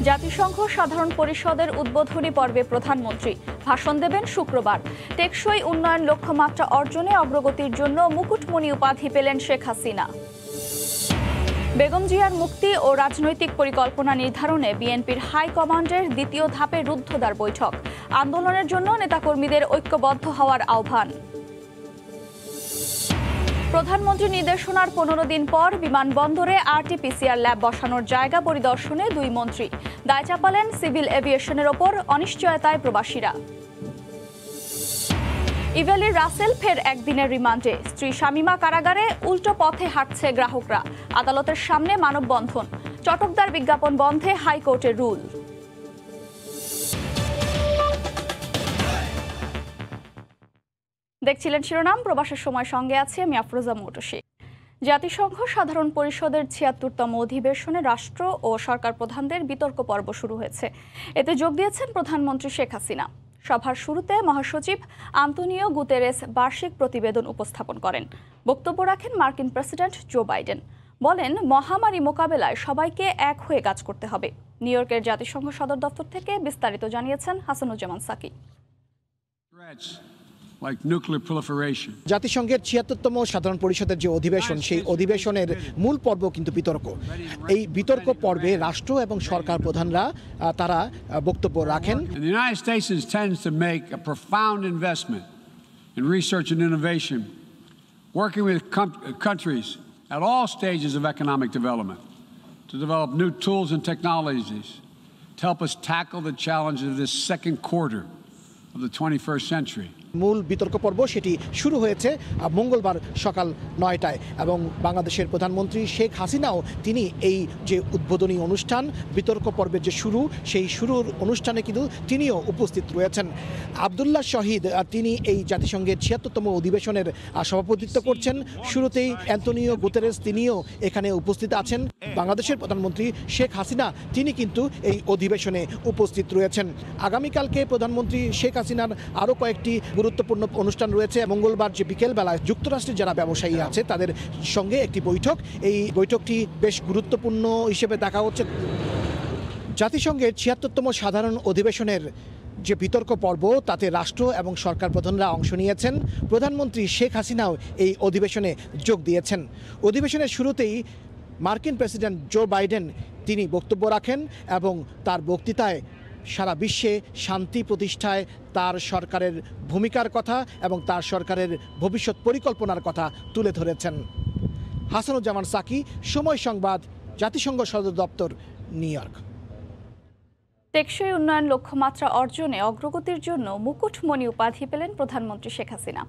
জাতিসংঘ সাধারণ পরিষদের উদ্বোধনী পর্বে প্রধানমন্ত্রী ভাষণ দেবেন শুক্রবার। টেকসই উন্নয়ন লক্ষ্যমাত্রা অর্জনে অগ্রগতির জন্য মুকুটমণি উপাধি পেলেন শেখ হাসিনা। বেগম জিয়ার মুক্তি ও রাজনৈতিক পরিকল্পনা নির্ধারণে বিএনপির হাইকমান্ডের দ্বিতীয় ধাপে রুদ্ধদ্বার বৈঠক। আন্দোলনের জন্য নেতাকর্মীদের ঐক্যবদ্ধ হওয়ার আহ্বান। প্রধানমন্ত্রীর নির্দেশনার 15 দিন পর বিমানবন্দরে আরটি-পিসিআর ল্যাব বসানোর জায়গা পরিদর্শনে দুই মন্ত্রী। দায় চাপালেন সিভিল এভিয়েশনের ওপর অনিশ্চয়তায় প্রবাসীরা। ইভেলি রাসেল ফের একদিনের রিমান্ডে। স্ত্রী শামীমা কারাগারে, উল্টো পথে হাঁটছে গ্রাহকরা। আদালতের সামনে মানববন্ধন। চটকদার বিজ্ঞাপন বন্ধে হাইকোর্টের রুল। দেখছিলেন শিরোনাম, প্রবাসের সময় সঙ্গে আছে আমি আফরোজা মোটসি। জাতিসংঘ সাধারণ পরিষদের ৭৬তম অধিবেশনে রাষ্ট্র ও সরকার প্রধানদের বিতর্ক পর্ব শুরু হয়েছে। এতে যোগ দিয়েছেন প্রধানমন্ত্রী শেখ হাসিনা। সভার শুরুতে মহাসচিব আন্তোনিও গুতেরেস বার্ষিক প্রতিবেদন উপস্থাপন করেন। বক্তব্য রাখেন মার্কিন প্রেসিডেন্ট জো বাইডেন। বলেন, মহামারী মোকাবেলায় সবাইকে এক হয়ে কাজ করতে হবে। নিউ ইয়র্কের জাতিসংঘ সদর দপ্তর থেকে বিস্তারিত জানিয়েছেন হাসানুজ্জামান সাকি। জাতিসংঘের ৭৬তম সাধারণ পরিষদের যে অধিবেশন, সেই অধিবেশনের মূল পর্ব কিন্তু বিতর্ক। এই বিতর্ক পর্বে রাষ্ট্র এবং সরকার প্রধানরা তারা বক্তব্য রাখেন। The United States intends to make a profound investment in research and innovation, working with countries at all stages of economic development to develop new tools and technologies to help us tackle the challenges of this second quarter of the 21st century. মূল বিতর্ক পর্ব সেটি শুরু হয়েছে মঙ্গলবার সকাল ৯টায় এবং বাংলাদেশের প্রধানমন্ত্রী শেখ হাসিনাও তিনি এই যে উদ্বোধনী অনুষ্ঠান, বিতর্ক পর্বের যে শুরু, সেই শুরুর অনুষ্ঠানে কিন্তু তিনিও উপস্থিত রয়েছেন। আবদুল্লাহ শহীদ তিনি এই জাতিসংঘের ৭৬তম অধিবেশনের সভাপতিত্ব করছেন। শুরুতেই অ্যান্তোনিও গুতেরেস তিনিও এখানে উপস্থিত আছেন। বাংলাদেশের প্রধানমন্ত্রী শেখ হাসিনা তিনি কিন্তু এই অধিবেশনে উপস্থিত রয়েছেন। আগামীকালকে প্রধানমন্ত্রী শেখ হাসিনার আরও কয়েকটি গুরুত্বপূর্ণ অনুষ্ঠান রয়েছে। মঙ্গলবার যে বিকেলবেলায় যুক্তরাষ্ট্রের যারা ব্যবসায়ী আছে তাদের সঙ্গে একটি বৈঠক, এই বৈঠকটি বেশ গুরুত্বপূর্ণ হিসেবে দেখা হচ্ছে। জাতিসংঘের ৭৬তম সাধারণ অধিবেশনের যে বিতর্ক পর্ব, তাতে রাষ্ট্র এবং সরকার প্রধানরা অংশ নিয়েছেন। প্রধানমন্ত্রী শেখ হাসিনাও এই অধিবেশনে যোগ দিয়েছেন। অধিবেশনের শুরুতেই মার্কিন প্রেসিডেন্ট জো বাইডেন তিনি বক্তব্য রাখেন এবং তার বক্তৃতায় সারা বিশ্বে শান্তি প্রতিষ্ঠায় তার সরকারের ভূমিকার কথা এবং তার সরকারের ভবিষ্যৎ পরিকল্পনার কথা তুলে ধরেছেন। হাসানুজ্জামান সাকি, সময় সংবাদ, জাতিসংঘ সদর দপ্তর, নিউ ইয়র্ক। টেকসই উন্নয়ন লক্ষ্যমাত্রা অর্জনে অগ্রগতির জন্য মুকুটমণি উপাধি পেলেন প্রধানমন্ত্রী শেখ হাসিনা।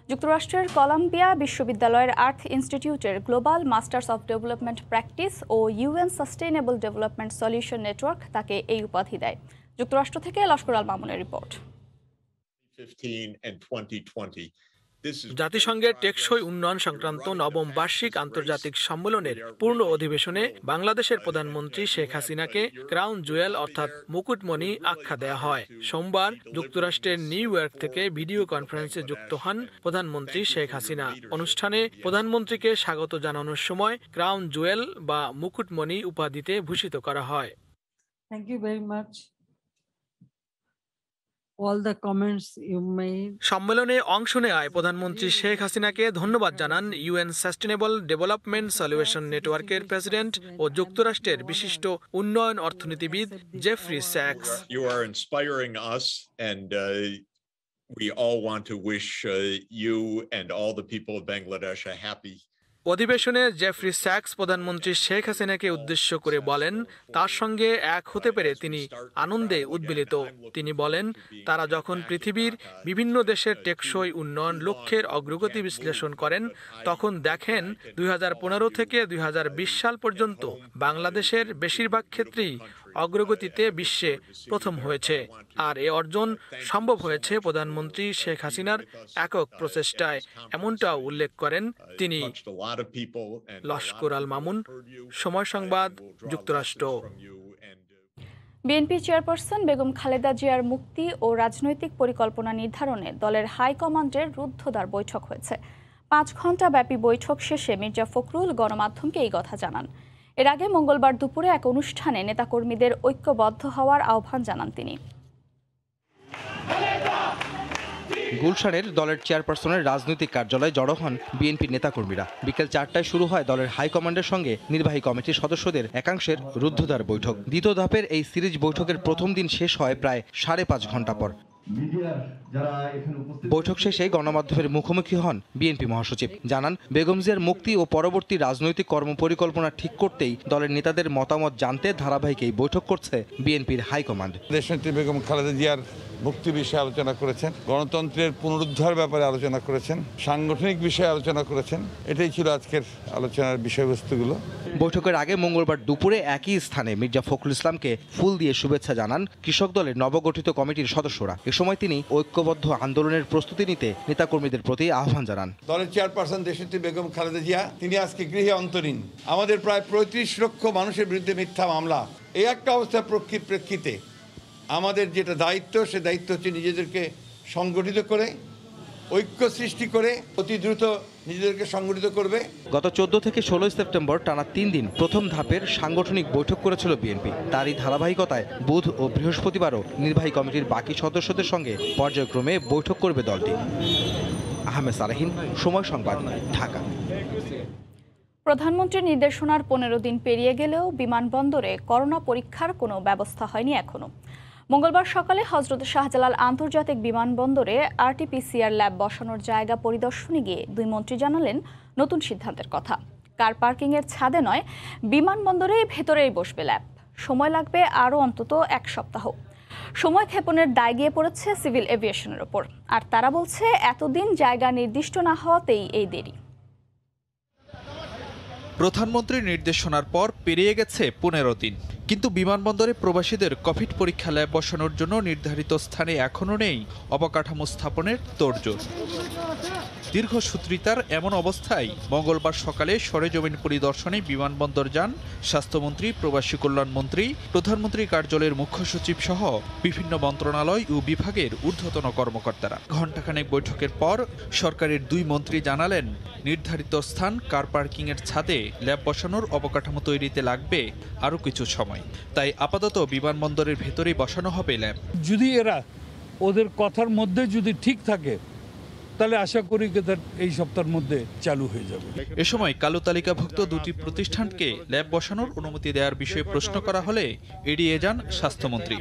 যুক্তরাষ্ট্রের কলাম্বিয়া বিশ্ববিদ্যালয়ের আর্থ ইনস্টিটিউটের global masters of development practice ও UN sustainable development solution network তাকে এই উপাধি দেয়। যুক্তরাষ্ট্র থেকে লস্কর আল মামুনের রিপোর্ট। জাতিসংঘের টেকসই উন্নয়ন সংক্রান্ত নবম বার্ষিক আন্তর্জাতিক সম্মেলনের পূর্ণ অধিবেশনে বাংলাদেশের প্রধানমন্ত্রী শেখ হাসিনাকে ক্রাউন জুয়েল অর্থাৎ মুকুটমণি আখ্যা দেয়া হয়। সোমবার যুক্তরাষ্ট্রের নিউ ইয়র্ক থেকে ভিডিও কনফারেন্সে যুক্ত হন প্রধানমন্ত্রী শেখ হাসিনা। অনুষ্ঠানে প্রধানমন্ত্রীকে স্বাগত জানানোর সময় ক্রাউন জুয়েল বা মুকুটমণি উপাধিতে ভূষিত করা হয়। Thank you very much. All the comments you made. সম্মেলনে অংশ নেওয়ায় প্রধানমন্ত্রী শেখ হাসিনাকে ধন্যবাদ জানান ইউএন সাস্টেইনেবল ডেভেলপমেন্ট সলিউশন নেটওয়ার্কের প্রেসিডেন্ট ও যুক্তরাষ্ট্রের বিশিষ্ট উন্নয়ন অর্থনীতিবিদ Jeffrey sax. You are inspiring us and we all want to wish you and all the people of Bangladesh a happy. অধিবেশনে জেফ্রি স্যাক্স প্রধানমন্ত্রী শেখ হাসিনাকে উদ্দেশ্য করে বলেন, তার সঙ্গে এক হতে পেরে তিনি আনন্দে উদ্বেলিত। তিনি বলেন, তারা যখন পৃথিবীর বিভিন্ন দেশের টেকসই উন্নয়ন লক্ষ্যের অগ্রগতি বিশ্লেষণ করেন, তখন দেখেন 2015 থেকে 2020 সাল পর্যন্ত বাংলাদেশের বেশিরভাগ ক্ষেত্রেই অগ্রগতিতে বিশ্বে প্রথম হয়েছে। আর এ অর্জন সম্ভব হয়েছে প্রধানমন্ত্রী শেখ হাসিনার একক প্রচেষ্টায়, এমনটাও উল্লেখ করেন তিনি। লস্কর আল মামুন, সময় সংবাদ, যুক্তরাষ্ট্র। বিএনপি চেয়ারপারসন বেগম খালেদা জিয়ার মুক্তি ও রাজনৈতিক পরিকল্পনা নির্ধারণে দলের হাইকমান্ডের রুদ্ধদ্বার বৈঠক হয়েছে। 5 ঘণ্টা ব্যাপী বৈঠক শেষে মির্জা ফখরুল গণমাধ্যমকে এই কথা জানান। এর আগে মঙ্গলবার দুপুরে এক অনুষ্ঠানে নেতাকর্মীদের ঐক্যবদ্ধ হওয়ার আহ্বান জানান তিনি। গুলশানের দলের চেয়ারপারসনের রাজনৈতিক কার্যালয়ে জড়ো হন বিএনপি নেতাকর্মীরা। বিকেল ৪টায় শুরু হয় দলের হাইকমান্ডের সঙ্গে নির্বাহী কমিটির সদস্যদের একাংশের রুদ্ধদ্বার বৈঠক। দ্বিতীয় ধাপের এই সিরিজ বৈঠকের প্রথম দিন শেষ হয় প্রায় 5.5 ঘন্টা পর। বৈঠক শেষে গণমাধ্যমের মুখোমুখি হন বিএনপি মহাসচিব। জানান, বেগম জিয়ার মুক্তি ও পরবর্তী রাজনৈতিক কর্মপরিকল্পনা ঠিক করতেই দলের নেতাদের মতামত জানতে ধারাবাহিক এই বৈঠক করছে বিএনপির হাইকমান্ড। দেশনেত্রী বেগম খালেদা জিয়ার মুক্তি বিষয়ে আলোচনা করেছেন, গণতন্ত্রের পুনরুদ্ধার ব্যাপারে আলোচনা করেছেন, সাংগঠনিক বিষয়ে আলোচনা করেছেন। এটাই ছিল আজকের আলোচনার বিষয়বস্তুগুলো। বৈঠকের আগে মঙ্গলবার দুপুরে একই স্থানে মির্জা ফখরুল ইসলামকে ফুল দিয়ে শুভেচ্ছা জানান কৃষক দলের নবগঠিত কমিটির সদস্যরা। এ সময় তিনি ঐক্যবদ্ধ আন্দোলনের প্রস্তুতি নিতে নেতাকর্মীদের প্রতি আহ্বান জানান। দলের চেয়ারপারসন দেশনেত্রী বেগম খালেদা জিয়া তিনি আজকে গৃহে অন্তরীণ। আমাদের প্রায় 35 লক্ষ মানুষের বিরুদ্ধে মিথ্যা মামলা। এই একটা অবস্থার প্রেক্ষিতে আমাদের যেটা দায়িত্ব, সে দায়িত্ব হচ্ছে নিজেদেরকে সংগঠিত করে ঐক্য সৃষ্টি করে অতি দ্রুত নিজেদেরকে সংগঠিত করবে। গত 14 থেকে 16 সেপ্টেম্বর টানা 3 দিন প্রথম ধাপের সাংগঠনিক বৈঠক করেছিল বিএনপি। তারই ধারাবাহিকতায় বুধ ও বৃহস্পতিবারও নির্বাহী কমিটির বাকি সদস্যদের সঙ্গে পর্যায়ক্রমে বৈঠক করবে দলটি। আহমেদ সালেহিন, সময় সংবাদ, ঢাকা। প্রধানমন্ত্রীর নির্দেশনার 15 দিন পেরিয়ে গেলেও বিমানবন্দরে করোনা পরীক্ষার কোনো ব্যবস্থা হয়নি এখনো। মঙ্গলবার সকালে হযরত শাহজালাল আন্তর্জাতিক বিমানবন্দরে আরটিপিসিআর ল্যাব বসানোর জায়গা পরিদর্শনে গিয়ে দুই মন্ত্রী জানালেন নতুন সিদ্ধান্তের কথা। কার পার্কিংয়ের ছাদে নয়, বিমানবন্দরের ভেতরেই বসবে ল্যাব। সময় লাগবে আরও অন্তত 1 সপ্তাহ। সময় ক্ষেপণের দায় গিয়ে পড়েছে সিভিল এভিয়েশনের ওপর। আর তারা বলছে, এতদিন জায়গা নির্দিষ্ট না হওয়াতেই এই দেরি। প্রধানমন্ত্রীর নির্দেশনার পর পেরিয়ে গেছে 15 দিন, কিন্তু বিমানবন্দরে প্রবাসীদের কোভিড পরীক্ষা ল্যাব বসানোর জন্য নির্ধারিত স্থানে এখনও নেই অবকাঠামো স্থাপনের তোড়জোড়। দীর্ঘসূত্রিতার এমন অবস্থায় মঙ্গলবার সকালে সরেজমিন পরিদর্শনে বিমানবন্দর যান স্বাস্থ্যমন্ত্রী, প্রবাসী কল্যাণ মন্ত্রী, প্রধানমন্ত্রী কার্যালয়ের মুখ্য সচিব সহ বিভিন্ন মন্ত্রণালয় ও বিভাগের ঊর্ধ্বতন কর্মকর্তারা। ঘণ্টাখানেক বৈঠকের পর সরকারের দুই মন্ত্রী জানালেন, নির্ধারিত স্থান কার পার্কিংয়ের ছাদে ল্যাব বসানোর অবকাঠামো তৈরিতে লাগবে আরও কিছু সময়। তাই আপাতত বিমানবন্দরের ভেতরেই বসানো হবে ল্যাব। যদি এরা ওদের কথার মধ্যে যদি ঠিক থাকে, তাহলে আশা করি এই সপ্তাহের মধ্যে চালু হয়ে যাবে। এ সময় কালো তালিকাভুক্ত দুটি প্রতিষ্ঠানকে ল্যাব বসানোর অনুমতি দেওয়ার বিষয়ে প্রশ্ন করা হলে এড়িয়ে যান স্বাস্থ্যমন্ত্রী।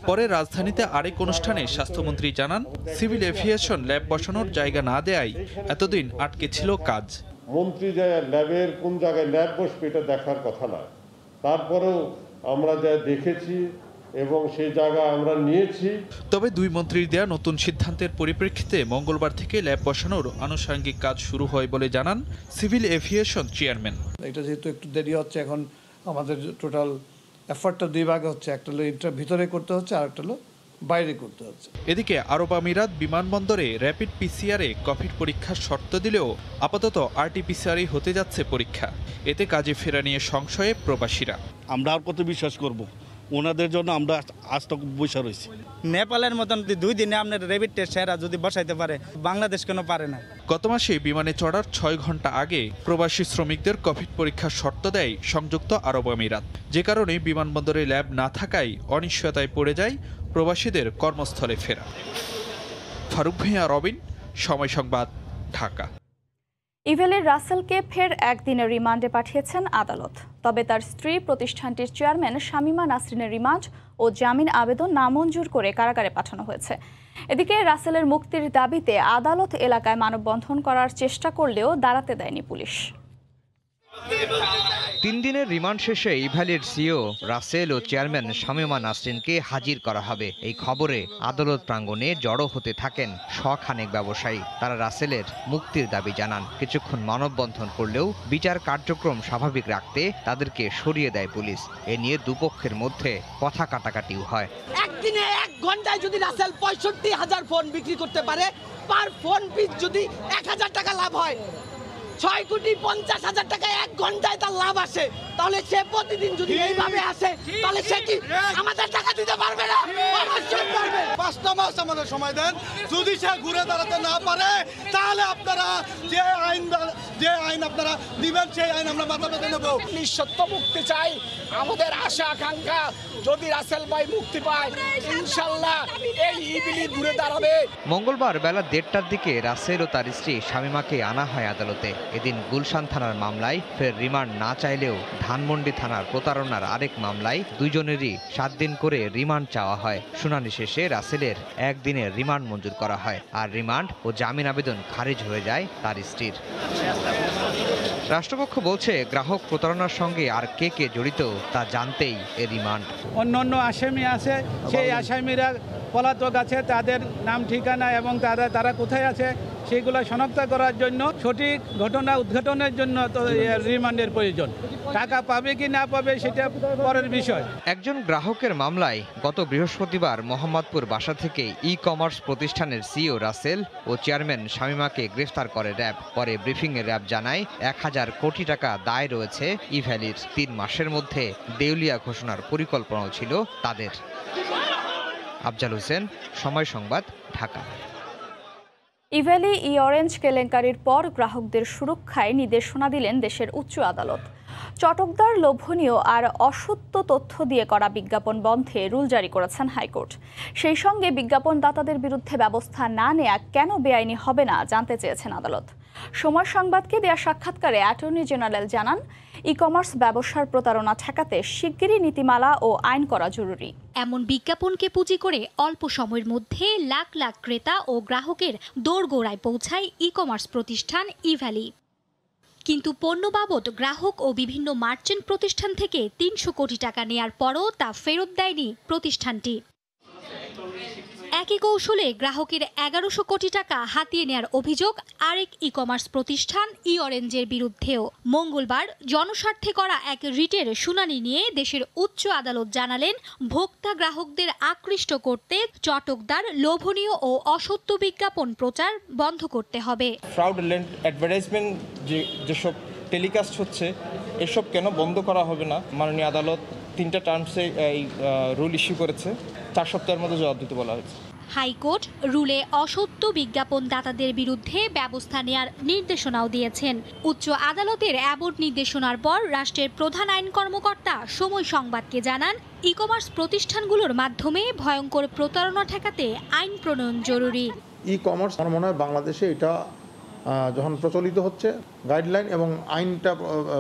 পরে রাজধানীতে আরেক অনুষ্ঠানে স্বাস্থ্যমন্ত্রী জানান, সিভিল এভিয়েশন ল্যাব বসানোর জায়গা না দেয়ায় এতদিন আটকে ছিল কাজ। মন্ত্রী যে ল্যাবের কোন জায়গায় ল্যাব বসবে এটা দেখার কথা না, তারপরেও আমরা যা দেখেছি এবং সেই জায়গা আমরা নিয়েছি। তবে দুই মন্ত্রীর দেয়া নতুন সিদ্ধান্তের পরিপ্রেক্ষিতে মঙ্গলবার থেকে ল্যাব বসানোর আনুষঙ্গিক কাজ শুরু হয় বলে জানান সিভিল এভিয়েশন চেয়ারম্যান। এটা যেহেতু একটু দেরি হচ্ছে, এখন আমাদের টোটাল এফর্টটা দুই ভাগে হচ্ছে, একটা হলো এটা ভিতরে করতে হচ্ছে, আর একটা হলো বাইরে করতে হচ্ছে। এদিকে আরব আমিরাত বিমানবন্দরে র্যাপিড পিসিআরে কোভিড পরীক্ষার শর্ত দিলেও আপাতত আরটিপিসিআরই হতে যাচ্ছে পরীক্ষা। এতে কাজে ফেরা নিয়ে সংশয়ে প্রবাসীরা। আমরা আর কত বিশ্বাস করব? ওনাদের জন্য আমরা আজ তো বসে রয়েছি। নেপালের মতন 2 দিনে আপনার র্যাপিড টেস্ট সেরা যদি বসাইতে পারে, বাংলাদেশ কেন পারে না? গত মাসে বিমানে চড়ার 6 ঘন্টা আগে প্রবাসী শ্রমিকদের কোভিড পরীক্ষার শর্ত দেয় সংযুক্ত আরব আমিরাত। যে কারণে বিমানবন্দরে ল্যাব না থাকায় অনিশ্চয়তায় পড়ে যায় প্রবাসীদের কর্মস্থলে ফেরা। ফারুক ভূঁইয়া, রবিন, সময় সংবাদ, ঢাকা। ইভেলের রাসেলকে ফের একদিনের রিমান্ডে পাঠিয়েছেন আদালত। তবে তার স্ত্রী প্রতিষ্ঠানটির চেয়ারম্যান শামীমা নাসরিনের রিমান্ড ও জামিন আবেদন নামঞ্জুর করে কারাগারে পাঠানো হয়েছে। এদিকে রাসেলের মুক্তির দাবিতে আদালত এলাকায় মানববন্ধন করার চেষ্টা করলেও দাঁড়াতে দেয়নি পুলিশ। 3 দিনের রিমান্ড শেষে ইভ্যালির সিইও রাসেল ও চেয়ারম্যান শামীমা নাসরিনকে হাজির করা হবে। এই খবরে আদালত প্রাঙ্গণে জড়ো হতে থাকেন শখানেক ব্যবসায়ী। তারা রাসেলের মুক্তির দাবি জানান। কিছুক্ষণ মানববন্ধন করলেও বিচার কার্যক্রম স্বাভাবিক রাখতে তাদেরকে সরিয়ে দেয় পুলিশ। এ নিয়ে দুপক্ষের মধ্যে কথা কাটাকাটিও হয়। একদিনে 1 ঘন্টায় যদি রাসেল 65,000 ফোন বিক্রি করতে পারে, পার ফোন পিস যদি 1,000 টাকা লাভ হয়, 6,50,000 টাকা 1 ঘন্টায় তার লাভ আসে, তাহলে সে প্রতিদিন যদি এইভাবে আসে, তাহলে সে কি আমাদের টাকা দিতে পারবে না? অবশ্যই পারবে। 5টা মাস আমাদের সময় দেন। যদি সে ঘুরে দাঁড়াতে না পারে তাহলে আপনারা যে আইন আপনারা দিবেন সেই আইন আমরা মাথা পেতে নেব। নিঃশর্ত মুক্তি চাই, আমাদের আশা আকাঙ্ক্ষা যদি রাসেল ভাই মুক্তি পায় ইনশাআল্লাহ এই ইবিলি ঘুরে দাঁড়াবে। মঙ্গলবার বেলা 1:30টার দিকে রাসেল ও তার স্ত্রী শামীমাকে আনা হয় আদালতে। এদিন গুলশান থানার মামলায় ফের রিমান্ড না চাইলেও ধানমন্ডি থানার প্রতারণার আরেক মামলায় দুজনেরই 7 দিন করে রিমান্ড চাওয়া হয়। শুনানি শেষে রাসেলের 1 দিনের রিমান্ড মঞ্জুর করা হয়, আর রিমান্ড ও জামিন আবেদন খারিজ হয়ে যায় তার স্ত্রীর। রাষ্ট্রপক্ষ বলছে গ্রাহক প্রতারণার সঙ্গে আর কে কে জড়িত তা জানতেই এ রিমান্ড। অন্যান্য আসামি আছে, সেই আসামিরা পলাতক আছে, তাদের নাম ঠিকানা এবং তারা কোথায় আছে সেগুলো শনাক্ত করার জন্য সঠিক ঘটনা উদ্ঘাটনের জন্য তো রিমান্ডের প্রয়োজন। টাকা পাবে কি না পাবে সেটা পরের বিষয়। একজন গ্রাহকের মামলায় গত বৃহস্পতিবার মোহাম্মদপুর বাসা থেকে ই-কমার্স প্রতিষ্ঠানের সিইও রাসেল ও চেয়ারম্যান শামীমাকে গ্রেফতার করে র্যাব। পরে ব্রিফিংয়ে র্যাব জানায় 1000 কোটি টাকা দায় রয়েছে ইভ্যালির। 3 মাসের মধ্যে দেউলিয়া ঘোষণার পরিকল্পনাও ছিল তাদের। আফজাল হোসেন, সময় সংবাদ, ঢাকা। ইভ্যালি ই-অরেঞ্জ কেলেঙ্কারির পর গ্রাহকদের সুরক্ষায় নির্দেশনা দিলেন দেশের উচ্চ আদালত। চটকদার, লোভনীয় আর অসত্য তথ্য দিয়ে করা বিজ্ঞাপন বন্ধে রুল জারি করেছেন হাইকোর্ট। সেই সঙ্গে বিজ্ঞাপনদাতাদের বিরুদ্ধে ব্যবস্থা না নেওয়া কেন বেআইনি হবে না জানতে চেয়েছেন আদালত। সময় সংবাদকে দেয়া সাক্ষাৎকারে অ্যাটর্নি জেনারেল জানান, ই-কমার্স ব্যবসার প্রতারণা ঠেকাতে শিগগিরই নীতিমালা ও আইন করা জরুরি। এমন বিজ্ঞাপনকে পুঁজি করে অল্প সময়ের মধ্যে লাখ লাখ ক্রেতা ও গ্রাহকের দোরগোড়ায় পৌঁছায় ই-কমার্স প্রতিষ্ঠান ইভ্যালি। কিন্তু পণ্য বাবদ গ্রাহক ও বিভিন্ন মার্চেন্ট প্রতিষ্ঠান থেকে 300 কোটি টাকা নেয়ার পরও তা ফেরত দেয়নি প্রতিষ্ঠানটি। একই কৌশলে গ্রাহকের 1100 কোটি টাকা হাতিয়ে নেয়ার অভিযোগ আরেক ই-কমার্স প্রতিষ্ঠান ই-অরেঞ্জের বিরুদ্ধেও। মঙ্গলবার জনস্বার্থে করা এক রিটের শুনানি নিয়ে দেশের উচ্চ আদালত জানালেন, ভোক্তা গ্রাহকদের আকৃষ্ট করতে চটকদার, লোভনীয় ও অসত্য বিজ্ঞাপন প্রচার বন্ধ করতে হবে। ফ্রডুলেন্ট অ্যাডভার্টাইজমেন্ট যেসব টেলিকাস্ট হচ্ছে এসব কেন বন্ধ করা হবে না? মাননীয় আদালত 3টা টার্মসে এই রুল ইস্যু করেছে, 4 সপ্তাহের মধ্যে জবাব দিতে বলা হয়েছে। হাইকোর্ট রুলে অসত্য বিজ্ঞাপন দাতাদের বিরুদ্ধে ব্যবস্থা নেয়ার নির্দেশনাও দিয়েছেন। উচ্চ আদালতের এমন নির্দেশনার পর রাষ্ট্রের প্রধান আইন কর্মকর্তা সময় সংবাদকে জানান, ই-কমার্স প্রতিষ্ঠানগুলোর মাধ্যমে ভয়ঙ্কর প্রতারণা ঠেকাতে আইন প্রণয়ন জরুরি। ই-কমার্স আমার মনে হয় বাংলাদেশে এটা যখন প্রচলিত হচ্ছে, গাইডলাইন এবং আইনটা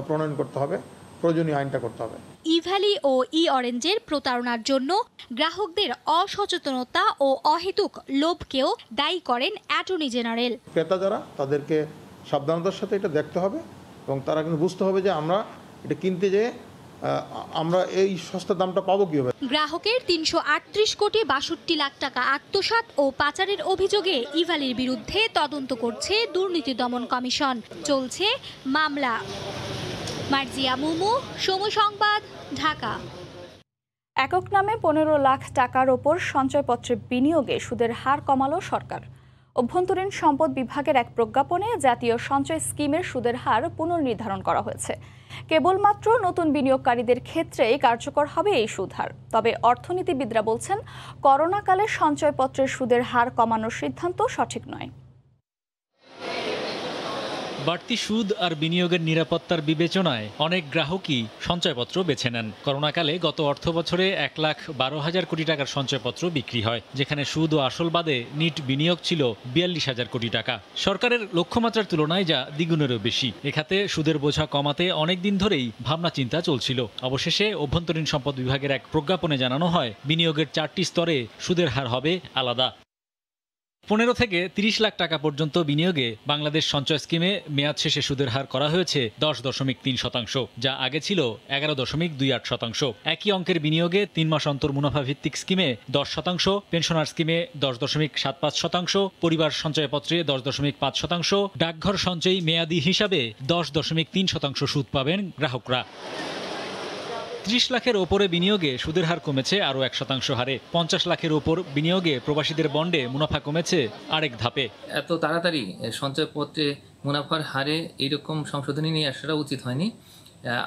প্রণয়ন করতে হবে, প্রয়োজনীয় আইনটা করতে হবে। ইভ্যালি ও ই-অরেঞ্জের প্রতারণার জন্য গ্রাহকদের অসচেতনতা ও অহেতুক লোভকেও দায়ী করেন অ্যাটর্নি জেনারেল। ক্রেতা যারা, তাদেরকে সাবধানতার সাথে এটা দেখতে হবে এবং তারা কিন্তু বুঝতে হবে যে আমরা এটা কিনতে যেয়ে আমরা এই সস্তা দামটা পাবো কিভাবে। গ্রাহকের 338 কোটি 62 লাখ টাকা আত্মসাৎ ও পাচারের অভিযোগে ইভ্যালির বিরুদ্ধে তদন্ত করছে দুর্নীতি দমন কমিশন। চলছে মামলা। মার্জিয়া মুমু, সময় সংবাদ, ঢাকা। একক নামে 15 লাখ টাকার ওপর সঞ্চয়পত্রে বিনিয়োগে সুদের হার কমালো সরকার। অভ্যন্তরীণ সম্পদ বিভাগের এক প্রজ্ঞাপনে জাতীয় সঞ্চয় স্কিমের সুদের হার পুনর্নির্ধারণ করা হয়েছে। কেবলমাত্র নতুন বিনিয়োগকারীদের ক্ষেত্রেই কার্যকর হবে এই সুদ হার। তবে অর্থনীতিবিদরা বলছেন, করোনাকালে সঞ্চয়পত্রের সুদের হার কমানোর সিদ্ধান্ত সঠিক নয়। বাড়তি সুদ আর বিনিয়োগের নিরাপত্তার বিবেচনায় অনেক গ্রাহকই সঞ্চয়পত্র বেছে নেন। করোনাকালে গত অর্থবছরে 1,12,000 কোটি টাকার সঞ্চয়পত্র বিক্রি হয়, যেখানে সুদ ও আসল বাদে নিট বিনিয়োগ ছিল 42,000 কোটি টাকা। সরকারের লক্ষ্যমাত্রার তুলনায় যা দ্বিগুণেরও বেশি। এখাতে সুদের বোঝা কমাতে অনেক দিন ধরেই ভাবনা চিন্তা চলছিল। অবশেষে অভ্যন্তরীণ সম্পদ বিভাগের এক প্রজ্ঞাপনে জানানো হয়, বিনিয়োগের 4টি স্তরে সুদের হার হবে আলাদা। 15 থেকে 30 লাখ টাকা পর্যন্ত বিনিয়োগে বাংলাদেশ সঞ্চয় স্কিমে মেয়াদ শেষে সুদের হার করা হয়েছে 10.3%, যা আগে ছিল 11.28%। একই অঙ্কের বিনিয়োগে 3 মাস অন্তর মুনাফা ভিত্তিক স্কিমে 10%, পেনশনার স্কিমে 10.75%, পরিবার সঞ্চয়পত্রে 10.5%, ডাকঘর সঞ্চয়ী মেয়াদি হিসাবে 10.3% সুদ পাবেন গ্রাহকরা। 30 লাখের ওপরে বিনিয়োগে সুদের হার কমেছে আরও 1% হারে। 50 লাখের ওপর বিনিয়োগে প্রবাসীদের বন্ডে মুনাফা কমেছে আরেক ধাপে। এত তাড়াতাড়ি সঞ্চয়পত্রে মুনাফার হারে এইরকম সংশোধনী নিয়ে আসাটা উচিত হয়নি।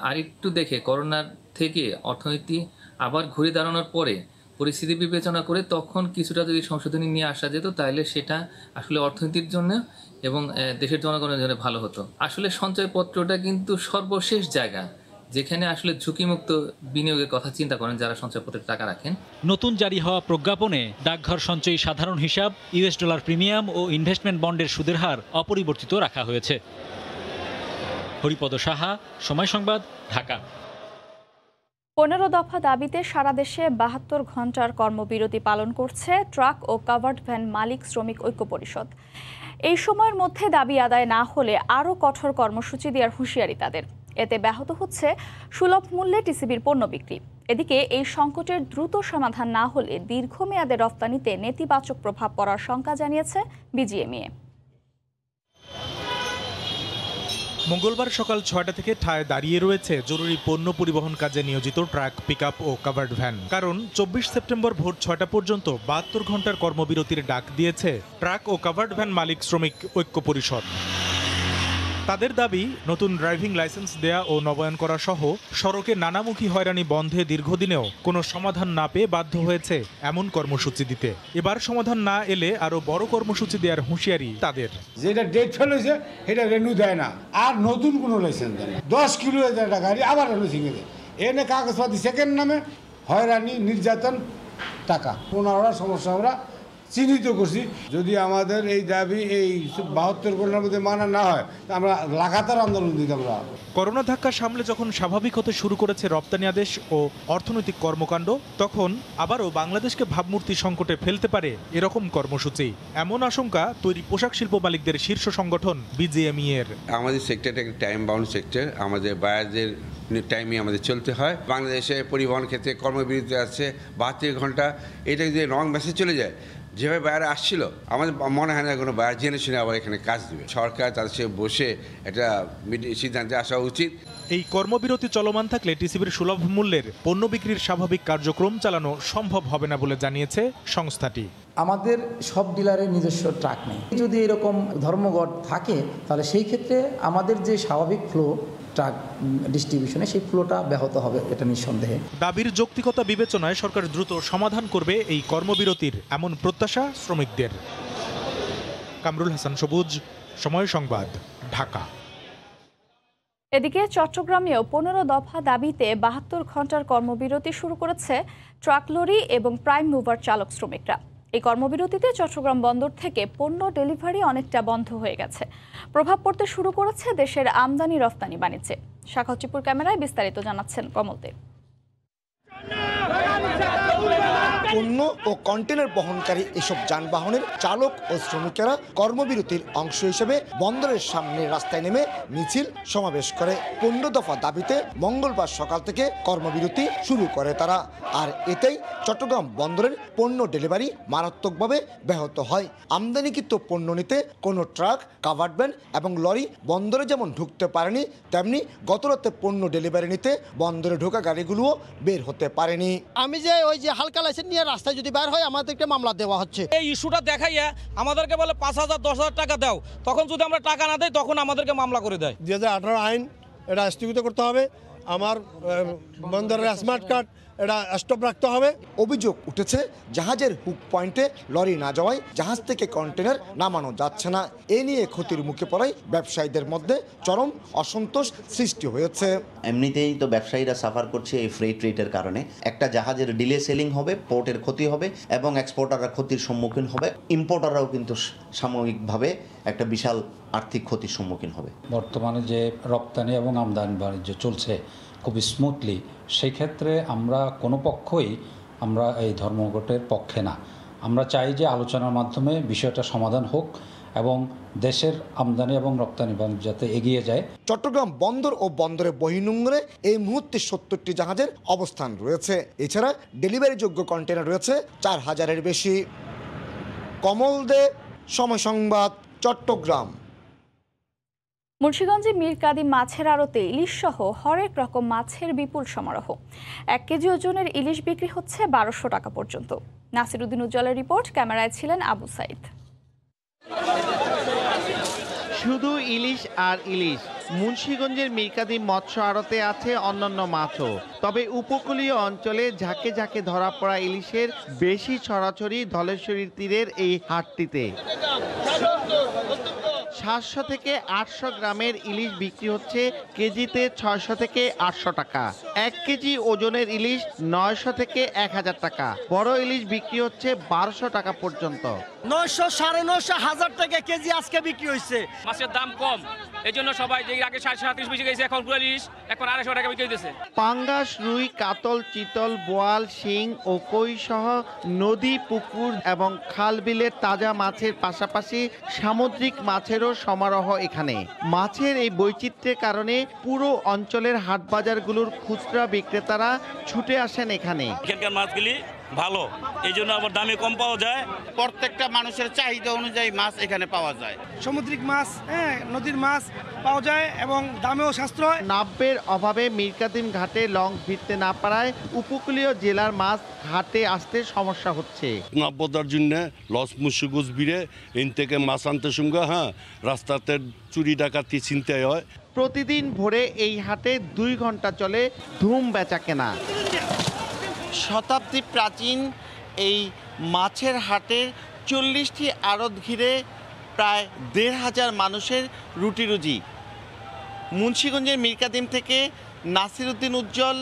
আর একটু দেখে করোনার থেকে অর্থনীতি আবার ঘুরে দাঁড়ানোর পরে পরিস্থিতি বিবেচনা করে তখন কিছুটা যদি সংশোধনী নিয়ে আসা যেত তাহলে সেটা আসলে অর্থনীতির জন্য এবং দেশের জনগণের জন্য ভালো হতো। আসলে সঞ্চয়পত্রটা কিন্তু সর্বশেষ জায়গা যেখানে আসলে ঝুঁকিমুক্ত বিনিয়োগের কথা চিন্তা করেন যারা সঞ্চয়পত্রে টাকা রাখেন। নতুন জারি হওয়া প্রজ্ঞাপনে ডাকঘর সঞ্চয়ী সাধারণ হিসাব, ইউএস ডলার প্রিমিয়াম ও ইনভেস্টমেন্ট বন্ডের সুদের হার অপরিবর্তিত রাখা হয়েছে। হরিপদ সাহা, সময় সংবাদ, ঢাকা। 15 দফা দাবিতে সারা দেশে 72 ঘন্টার কর্মবিরতি পালন করছে ট্রাক ও কাভার্ড ভ্যান মালিক শ্রমিক ঐক্য পরিষদ। এই সময়ের মধ্যে দাবি আদায় না হলে আরও কঠোর কর্মসূচি দেওয়ার হুঁশিয়ারি তাদের। এতে ব্যাহত হচ্ছে সুলভ মূল্যে টিসিবির পণ্য বিক্রি। এদিকে এই সংকটের দ্রুত সমাধান না হলে দীর্ঘমেয়াদে রপ্তানিতে নেতিবাচক প্রভাব পড়ার শঙ্কা জানিয়েছে বিজিএমইএ। মঙ্গলবার সকাল ৬টা থেকে ঠায় দাঁড়িয়ে রয়েছে জরুরি পণ্য পরিবহন কাজে নিয়োজিত ট্রাক, পিকআপ ও কাভার্ড ভ্যান। কারণ 24 সেপ্টেম্বর ভোর ৬টা পর্যন্ত 72 ঘন্টার কর্মবিরতির ডাক দিয়েছে ট্রাক ও কাভার্ড ভ্যান মালিক শ্রমিক ঐক্য পরিষদ। তাদের দাবি, নতুন ড্রাইভিং লাইসেন্স দেয়া ও নবায়ন করা সহ সড়কে নানামুখী হয়রানি বন্ধে দীর্ঘদিনেও কোনো সমাধান না পেয়ে বাধ্য হয়েছে এমন কর্মসূচি দিতে। এবার সমাধান না এলে আরো বড় কর্মসূচি দেওয়ার হুঁশিয়ারি তাদের। যেটা ডেট ফেল হয়েছে সেটা রেনু দেয় না, আর নতুন কোনো লাইসেন্স দেয় না। 10 কিলো একটা গাড়ি আবার রেনুসিং এ দেয়। এনে কাগজপাতি সেকেন্ড নামে হয়রানি, নির্যাতন, টাকা। পুনরায় সমস্যা আমরা চিহ্নিত করছি। যদি আমাদের এই দাবি এই 72 ঘন্টার মধ্যে মানা না হয় আমরা লাগাতার আন্দোলন দিতে আমরা। করোনা ধাক্কা সামলে যখন স্বাভাবিক হতে শুরু করেছে রপ্তানি আদেশ ও অর্থনৈতিক কর্মকাণ্ড, তখন আবারও বাংলাদেশকে ভাবমূর্তি সংকটে ফেলতে পারে এরকম কর্মসূচি। এমন আশঙ্কা তৈরি পোশাক শিল্প মালিকদের শীর্ষ সংগঠন বিজিএমইএর। আমাদের সেক্টরটা একটা টাইম বাউন্ড সেক্টর, আমাদের বায়ারদের টাইমে আমাদের চলতে হয়। বাংলাদেশে পরিবহন ক্ষেত্রে কর্মবিরতি আছে 72 ঘন্টা। এটা যদি রং মেসেজ চলে যায়, যেভাবে বায়ার আসছিল, আমাদের মনে হয় না কোনো বায়ার জেনে শুনে আবার এখানে কাজ দেবে। সরকার তাদের সাথে বসে একটা সিদ্ধান্তে আসা উচিত। এই কর্মবিরতি চলমান থাকলে টিসিবির সুলভ মূল্যের পণ্য বিক্রির স্বাভাবিক কার্যক্রম চালানো সম্ভব হবে না বলে জানিয়েছে সংস্থাটি। আমাদের সব ডিলারের নিজস্ব ট্রাক নেই। যদি এরকম ধর্মঘট থাকে তাহলে সেই ক্ষেত্রে আমাদের যে স্বাভাবিক ফ্লো ট্রাক ডিস্ট্রিবিউশনে, সেই ফ্লোটা ব্যাহত হবে, এটা নিঃসন্দেহে। দাবির যৌক্তিকতা বিবেচনায় সরকার দ্রুত সমাধান করবে এই কর্মবিরতির এমন প্রত্যাশা শ্রমিকদের। কামরুল হাসান সবুজ, সময় সংবাদ, ঢাকা। এদিকে চট্টগ্রামেও 15 দফা দাবিতে 72 ঘন্টার কর্মবিরতি শুরু করেছে ট্রাক, লরি এবং প্রাইম মুভার চালক শ্রমিকরা। এই কর্মবিরতিতে চট্টগ্রাম বন্দর থেকে পণ্য ডেলিভারি অনেকটা বন্ধ হয়ে গেছে। প্রভাব পড়তে শুরু করেছে দেশের আমদানি রপ্তানি বাণিজ্যে। শাখাউচিপুর ক্যামেরায় বিস্তারিত জানাচ্ছেন কমলদেব। পণ্য ও কন্টেনার বহনকারী এসব যানবাহনের চালক ও শ্রমিকেরা কর্মবিরতির অংশ হিসেবে বন্দরের সামনে রাস্তায় নেমে মিছিল সমাবেশ করে। 15 দফা দাবিতে মঙ্গলবার সকাল থেকে কর্মবিরতি শুরু করে তারা। আর এতেই চট্টগ্রাম বন্দরের পণ্য ডেলিভারি মারাত্মকভাবে ব্যাহত হয়। আমদানিকৃত পণ্য নিতে কোনো ট্রাক, কাভার্ড ভ্যান এবং লরি বন্দরে যেমন ঢুকতে পারেনি, তেমনি গতরাতে পণ্য ডেলিভারি নিতে বন্দরে ঢোকা গাড়িগুলোও বের হতে পারেনি। আমি যে ওই যে হালকা লাইসেন্স নিয়ে রাস্তায় যদি বের হয় আমাদেরকে মামলা দেওয়া হচ্ছে। এই ইস্যুটা দেখাইয়া আমাদেরকে বলে 5,000 10,000 টাকা দাও, তখন যদি আমরা টাকা না দেই তখন আমাদেরকে মামলা করে দেয়। 2018 আইন এটা স্থগিত করতে হবে। আমার বন্দরের স্মার্ট কার্ড এটা স্টপ রাখতে হবে। অভিযোগ উঠেছে জাহাজের হুক পয়েন্টে লরি না যাওয়ায় জাহাজ থেকে কন্টেনার নামানো যাচ্ছে না। এ নিয়ে ক্ষতির মুখে পড়ায় ব্যবসায়ীদের মধ্যে চরম অসন্তোষ সৃষ্টি হয়েছে। এমনিতেই তো ব্যবসায়ীরা সাফার করছে এই ফ্রেট রেটের কারণে। একটা জাহাজের ডিলে সেলিং হবে, পোর্টের ক্ষতি হবে এবং এক্সপোর্টাররা ক্ষতির সম্মুখীন হবে। ইম্পোর্টাররাও কিন্তু সাময়িকভাবে একটা বিশাল আর্থিক ক্ষতির সম্মুখীন হবে। বর্তমানে যে রপ্তানি এবং আমদানি বাণিজ্য চলছে খুবই স্মুথলি, সেই ক্ষেত্রে আমরা কোনো পক্ষই আমরা এই ধর্মঘটের পক্ষে না। আমরা চাই যে আলোচনার মাধ্যমে বিষয়টা সমাধান হোক এবং দেশের আমদানি এবং রপ্তানি বাণিজ্য যাতে এগিয়ে যায়। চট্টগ্রাম বন্দর ও বন্দরের বহির্নোঙরে এই মুহূর্তে 70টি জাহাজের অবস্থান রয়েছে। এছাড়া ডেলিভারিযোগ্য কন্টেনার রয়েছে 4,000-এর বেশি। কমল দে, সময় সংবাদ, চট্টগ্রাম। মুন্সিগঞ্জে মীর কাদিম মাছের আড়তে ইলিশ সহ হরেক রকম মাছের বিপুল সমারোহ। 1 কেজি ওজনের ইলিশ বিক্রি হচ্ছে 1200 টাকা পর্যন্ত। নাসিরউদ্দিন উজ্জ্বলের রিপোর্ট, ক্যামেরায় ছিলেন আবু সাইদ। শুধু ইলিশ আর ইলিশ, মুন্সিগঞ্জের মিরকাদিম মৎস্য আড়তে আছে অন্যান্য মাছও, তবে উপকূলীয় অঞ্চলে ঝাঁকে ঝাঁকে ধরা পড়া ইলিশের বেশি ছড়াছড়ি ধলেশ্বরীর তীরের এই হাটটিতে। 700 থেকে 800 গ্রামের ইলিশ বিক্রি হচ্ছে কেজিতে 600 থেকে 800 টাকা। 1 কেজি ওজনের ইলিশ 900 থেকে 1000 টাকা। বড় ইলিশ বিক্রি হচ্ছে 1200 টাকা পর্যন্ত। 900, 950, 1000 টাকা কেজি আজকে বিক্রি হয়েছে। মাছের দাম কম, এই জন্য সবাই যে আগে 37 বেশি গেছে, এখন 42, এখন 250 টাকা বিক্রি হইতেছে। পাঙ্গাস, রুই, কাতল, চিতল, বোয়াল, শিং ও কই সহ নদী, পুকুর এবং খাল বিলের তাজা মাছের পাশাপাশি সামুদ্রিক মাছেরও সমারোহ এখানে। মাছের এই বৈচিত্র্যের কারণে পুরো অঞ্চলের হাট বাজারগুলোর খুচরা বিক্রেতারা ছুটে আসেন এখানে। এখানকার মাছগুলি ভালো, এই জন্য আবার দামে কম পাওয়া যায়। প্রত্যেকটা মানুষের চাহিদা অনুযায়ী মাছ এখানে পাওয়া যায়। সামুদ্রিক মাছ, নদীর মাছ পাওয়া যায় এবং দামেও সাশ্রয়। নাব্যের অভাবে মিরকাদিম ঘাটে লঞ্চ ভিড়তে না পারায় উপকূলীয় জেলার মাছ ঘাটে আসতে সমস্যা হচ্ছে। নাব্যতার জন্য লস মুসুগুজ ভিড়ে ইন থেকে মাছ আনতে সঙ্গে রাস্তাতে চুরি ডাকাতি ছিনতাই হয়। প্রতিদিন ভোরে এই হাটে 2 ঘন্টা চলে ধুম বেচা কেনা। শতাব্দী প্রাচীন এই মাছের হাটের 40টি আড়ত ঘিরে প্রায় 1500 মানুষের রুটি রুজি। মুন্সিগঞ্জের মিরকাদিম থেকে নাসির উদ্দিন উজ্জ্বল,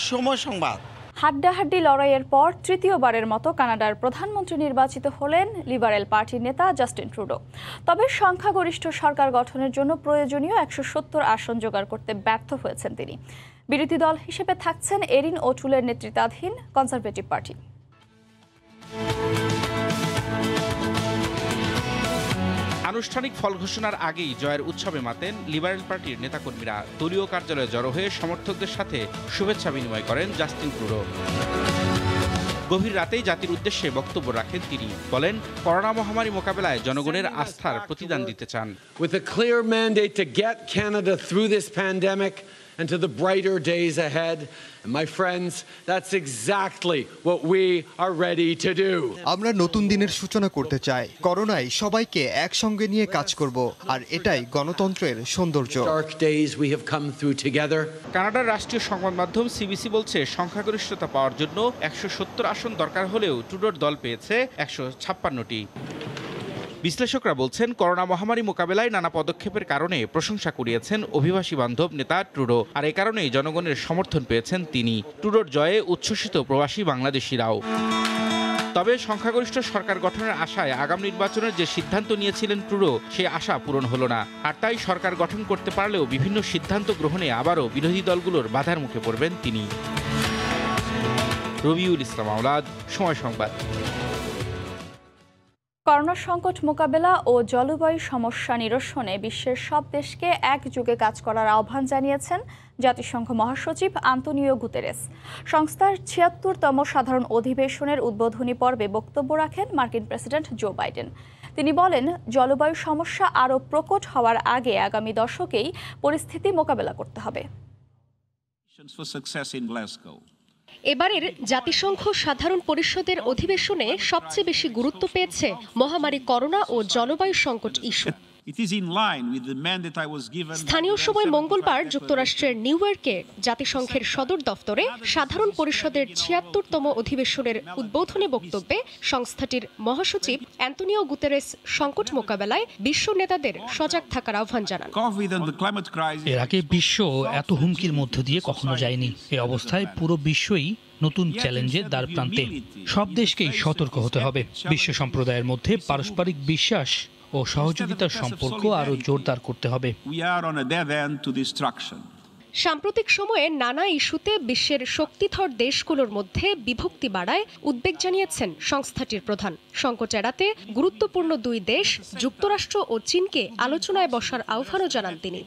সময় সংবাদ। হাড্ডাহাড্ডি লড়াইয়ের পর তৃতীয়বারের মতো কানাডার প্রধানমন্ত্রী নির্বাচিত হলেন লিবারেল পার্টির নেতা জাস্টিন ট্রুডো। তবে সংখ্যাগরিষ্ঠ সরকার গঠনের জন্য প্রয়োজনীয় 170 আসন জোগাড় করতে ব্যর্থ হয়েছেন তিনি। বিরোধী দল হিসেবে থাকছেন এরিন ওটুলের নেতৃত্বাধীন কনজারভেটিভ পার্টি। আনুষ্ঠানিক ফল ঘোষণার আগেই জয়ের উৎসবে মাতেন লিবারেল পার্টির নেতাকর্মীরা। দলীয় কার্যালয়ে জড়ো হয়ে সমর্থকদের সাথে শুভেচ্ছা বিনিময় করেন জাস্টিন ট্রুডো। গভীর রাতেই জাতির উদ্দেশ্যে বক্তব্য রাখেন তিনি। বলেন, করোনা মহামারী মোকাবেলায় জনগণের আস্থার প্রতিদান দিতে চান। With a clear mandate to get Canada through this pandemic and to the brighter days ahead. And my friends, that's exactly what we are ready to do. আমরা নতুন দিনের সূচনা করতে চাই। করোনায় সবাইকে একসঙ্গে নিয়ে কাজ করব, আর এটাই গণতন্ত্রের সৌন্দর্য। Dark days we have come through together. কানাডার রাষ্ট্রীয় সংবাদ মাধ্যম সিবিসি বলছে, সংখ্যাগরিষ্ঠতা পাওয়ার জন্য 170 আসন দরকার হলেও ট্রুডোর দল পেয়েছে 156টি। বিশ্লেষকরা বলছেন, করোনা মহামারী মোকাবেলায় নানা পদক্ষেপের কারণে প্রশংসা কুড়িয়েছেন অভিবাসী বান্ধব নেতা ট্রুডো, আর এ কারণেই জনগণের সমর্থন পেয়েছেন তিনি। ট্রুডোর জয়ে উচ্ছ্বসিত প্রবাসী বাংলাদেশিরাও। তবে সংখ্যাগরিষ্ঠ সরকার গঠনের আশায় আগাম নির্বাচনের যে সিদ্ধান্ত নিয়েছিলেন ট্রুডো, সেই আশা পূরণ হলো না। আর তাই সরকার গঠন করতে পারলেও বিভিন্ন সিদ্ধান্ত গ্রহণে আবারও বিরোধী দলগুলোর বাধার মুখে পড়বেন তিনি। রবিউল ইসলাম আওলাদ, সময় সংবাদ। করোনা সংকট মোকাবেলা ও জলবায়ু সমস্যা নিরসনে বিশ্বের সব দেশকে একযোগে কাজ করার আহ্বান জানিয়েছেন জাতিসংঘ মহাসচিব আন্তোনিও গুতেরেস। সংস্থার ৭৬তম সাধারণ অধিবেশনের উদ্বোধনী পর্বে বক্তব্য রাখেন মার্কিন প্রেসিডেন্ট জো বাইডেন। তিনি বলেন, জলবায়ু সমস্যা আরও প্রকট হওয়ার আগে আগামী দশকেই পরিস্থিতি মোকাবেলা করতে হবে। এবারের জাতিসংঘ সাধারণ পরিষদের অধিবেশনে সবচেয়ে বেশি গুরুত্ব পেয়েছে মহামারী করোনা ও জলবায়ু সংকট ইস্যু। স্থানীয় সময় মঙ্গলবার যুক্তরাষ্ট্রের নিউ ইয়র্কে জাতিসংঘের সদর দফতরে সাধারণ পরিষদের ৭৬তম অধিবেশনের উদ্বোধনী বক্তব্যে সংস্থাটির মহাসচিব অ্যান্তোনিও গুতেরেস সংকট মোকাবেলায় বিশ্ব নেতাদের সজাগ থাকার আহ্বান জানান। এর আগে বিশ্ব এত হুমকির মধ্য দিয়ে কখনো যায়নি। এই অবস্থায় পুরো বিশ্বই নতুন চ্যালেঞ্জের দ্বার প্রান্তে। সব দেশকেই সতর্ক হতে হবে। বিশ্ব সম্প্রদায়ের মধ্যে পারস্পরিক বিশ্বাস ও সহযোগিতার সম্পর্ক আরও জোরদার করতে হবে। সাম্প্রতিক সময়ে নানা ইস্যুতে বিশ্বের শক্তিধর দেশগুলোর মধ্যে বিভক্তি বাড়ায় উদ্বেগ জানিয়েছেন সংস্থাটির প্রধান। সংকট এড়াতে গুরুত্বপূর্ণ দুই দেশ যুক্তরাষ্ট্র ও চীনকে আলোচনায় বসার আহ্বানও জানান তিনি।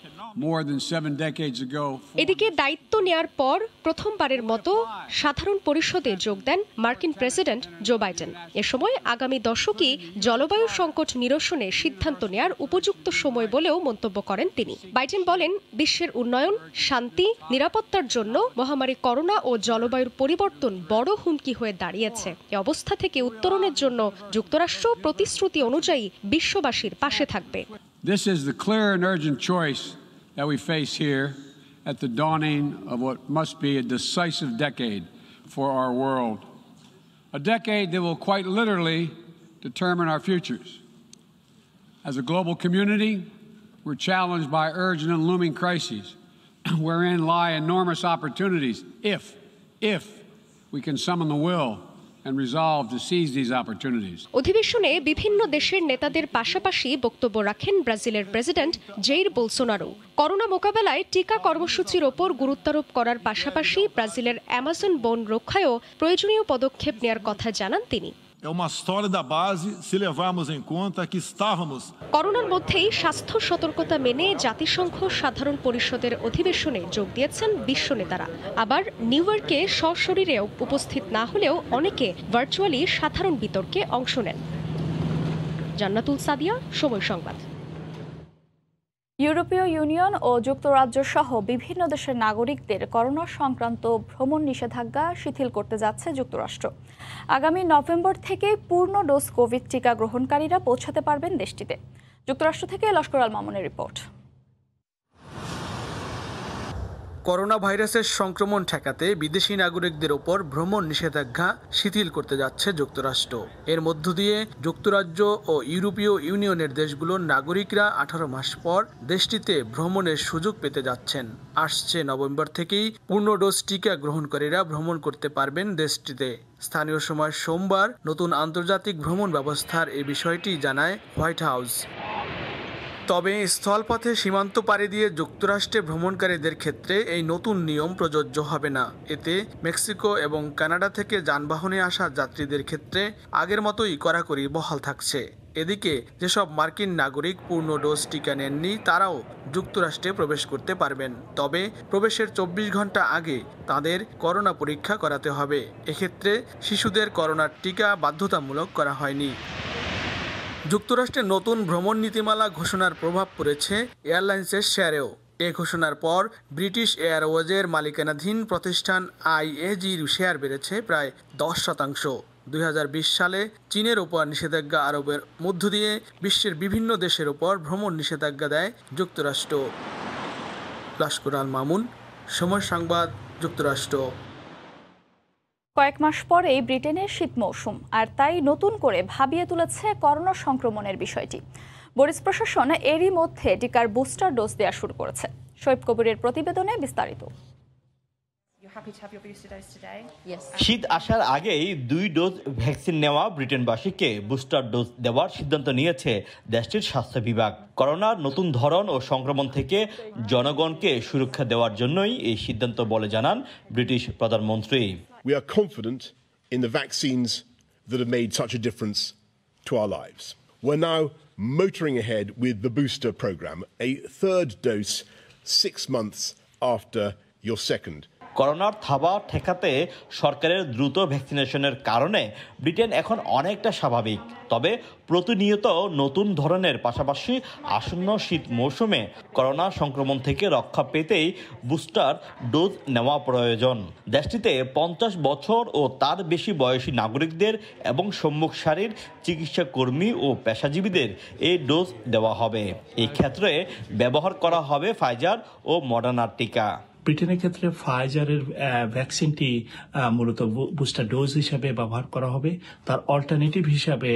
এদিকে দায়িত্ব নেয়ার পর প্রথমবারের মতো সাধারণ পরিষদে যোগ দেন মার্কিন প্রেসিডেন্ট জো বাইডেন। এ সময় আগামী দশকই জলবায়ু সংকট নিরসনে সিদ্ধান্ত নেয়ার উপযুক্ত সময় বলেও মন্তব্য করেন তিনি। বাইডেন বলেন, বিশ্বের উন্নয়ন, শান্তি, নিরাপত্তার জন্য মহামারী করোনা ও জলবায়ুর পরিবর্তন বড় হুমকি হয়ে দাঁড়িয়েছে। এ অবস্থা থেকে উত্তরণের জন্য যুক্তরাষ্ট্র প্রতিশ্রুতি অনুযায়ী বিশ্ববাসীর পাশে থাকবে। This is the clear and urgent choice that we face here at the dawning of what must be a decisive decade for our world. A decade that will quite literally determine our futures. As a global community, we're challenged by urgent and looming crises, wherein lie enormous opportunities if we can summon the will and resolve to seize these opportunities. অধিবেশনে বিভিন্ন দেশের নেতাদের পাশাপাশি বক্তব্য রাখেন ব্রাজিলের president জেইর Bolsonaro. Corona মোকাবেলায় টিকা কর্মসূচির ওপর গুরুত্বারোপ করার পাশাপাশি ব্রাজিলের অ্যামাজন বন রক্ষায়ও প্রয়োজনীয় পদক্ষেপ নেওয়ার কথা জানান তিনি। É uma história da base se levarmos em conta que estávamos করোনার মধ্যেই স্বাস্থ্য সতর্কতা মেনে জাতিসংঘ সাধারণ পরিষদের অধিবেশনে যোগ দিয়েছেন বিশ্ব নেতারা। আবার নিউ ইয়র্কে সশরীরে উপস্থিত না হলেও অনেকে ভার্চুয়ালি সাধারণ বিতর্কে অংশ নেন। জান্নাতুল সাদিয়া, সময় সংবাদ। ইউরোপীয় ইউনিয়ন ও যুক্তরাজ্য সহ বিভিন্ন দেশের নাগরিকদের করোনা সংক্রান্ত ভ্রমণ নিষেধাজ্ঞা শিথিল করতে যাচ্ছে যুক্তরাষ্ট্র। আগামী নভেম্বর থেকে পূর্ণ ডোজ কোভিড টিকা গ্রহণকারীরা পৌঁছাতে পারবেন দেশটিতে। যুক্তরাষ্ট্র থেকে লস্কর আল মামুনের রিপোর্ট। করোনা ভাইরাসের সংক্রমণ ঠেকাতে বিদেশি নাগরিকদের ওপর ভ্রমণ নিষেধাজ্ঞা শিথিল করতে যাচ্ছে যুক্তরাষ্ট্র। এর মধ্য দিয়ে যুক্তরাজ্য ও ইউরোপীয় ইউনিয়নের দেশগুলোর নাগরিকরা 18 মাস পর দেশটিতে ভ্রমণের সুযোগ পেতে যাচ্ছেন। আসছে নভেম্বর থেকেই পূর্ণ ডোজ টিকা গ্রহণকারীরা ভ্রমণ করতে পারবেন দেশটিতে। স্থানীয় সময় সোমবার নতুন আন্তর্জাতিক ভ্রমণ ব্যবস্থার এই বিষয়টি জানায় হোয়াইট হাউস। তবে স্থলপথে সীমান্ত পাড়ি দিয়ে যুক্তরাষ্ট্রে ভ্রমণকারীদের ক্ষেত্রে এই নতুন নিয়ম প্রযোজ্য হবে না। এতে মেক্সিকো এবং কানাডা থেকে যানবাহনে আসা যাত্রীদের ক্ষেত্রে আগের মতোই কড়াকড়ি বহাল থাকছে। এদিকে যেসব মার্কিন নাগরিক পূর্ণ ডোজ টিকা নেননি তারাও যুক্তরাষ্ট্রে প্রবেশ করতে পারবেন, তবে প্রবেশের 24 ঘন্টা আগে তাদের করোনা পরীক্ষা করাতে হবে। এক্ষেত্রে শিশুদের করোনার টিকা বাধ্যতামূলক করা হয়নি। যুক্তরাষ্ট্রের নতুন ভ্রমণ নীতিমালা ঘোষণার প্রভাব পড়েছে এয়ারলাইন্সের শেয়ারেও। এ ঘোষণার পর ব্রিটিশ এয়ারওয়েজের মালিকানাধীন প্রতিষ্ঠান IAGর শেয়ার বেড়েছে প্রায় 10%। 2020 সালে চীনের ওপর নিষেধাজ্ঞা আরোপের মধ্য দিয়ে বিশ্বের বিভিন্ন দেশের ওপর ভ্রমণ নিষেধাজ্ঞা দেয় যুক্তরাষ্ট্র। লস্কর আল মামুন, সময় সংবাদ, যুক্তরাষ্ট্র। কয়েক মাস পরেই ব্রিটেনের শীত মৌসুম, আর তাই নতুন করে ভাবিয়ে তুলেছে করোনা সংক্রমণের বিষয়টি। বরিস প্রশাসন এরই মধ্যে টিকার বুস্টার ডোজ দেওয়া শুরু করেছে। শোয়েব কবিরের প্রতিবেদনে বিস্তারিত। শীত আসার আগেই 2 ডোজ ভ্যাকসিন নেওয়া ব্রিটেনবাসীকে বুস্টার ডোজ দেওয়ার সিদ্ধান্ত নিয়েছে দেশটির স্বাস্থ্য বিভাগ। করোনার নতুন ধরন ও সংক্রমণ থেকে জনগণকে সুরক্ষা দেওয়ার জন্যই এই সিদ্ধান্ত বলে জানান ব্রিটিশ প্রধানমন্ত্রী। We are confident in the vaccines that have made such a difference to our lives. We're now motoring ahead with the booster program, a third dose 6 months after your second. করোনার থাবা ঠেকাতে সরকারের দ্রুত ভ্যাকসিনেশনের কারণে Britain এখন অনেকটা স্বাভাবিক। তবে প্রতিনিয়ত নতুন ধরনের পাশাপাশি আসন্ন শীত মৌসুমে করোনা সংক্রমণ থেকে রক্ষা পেতেই বুস্টার ডোজ নেওয়া প্রয়োজন। দেশটিতে 50 বছর ও তার বেশি বয়সী নাগরিকদের এবং সম্মুখ সারির চিকিৎসা কর্মী ও পেশাজীবীদের এই ডোজ দেওয়া হবে। এই ক্ষেত্রে ব্যবহার করা হবে ফাইজার ও মডার্নার টিকা। ব্রিটেনের ক্ষেত্রে ফাইজারের ভ্যাকসিনটি মূলত বুস্টার ডোজ হিসাবে ব্যবহার করা হবে। তার অল্টারনেটিভ হিসাবে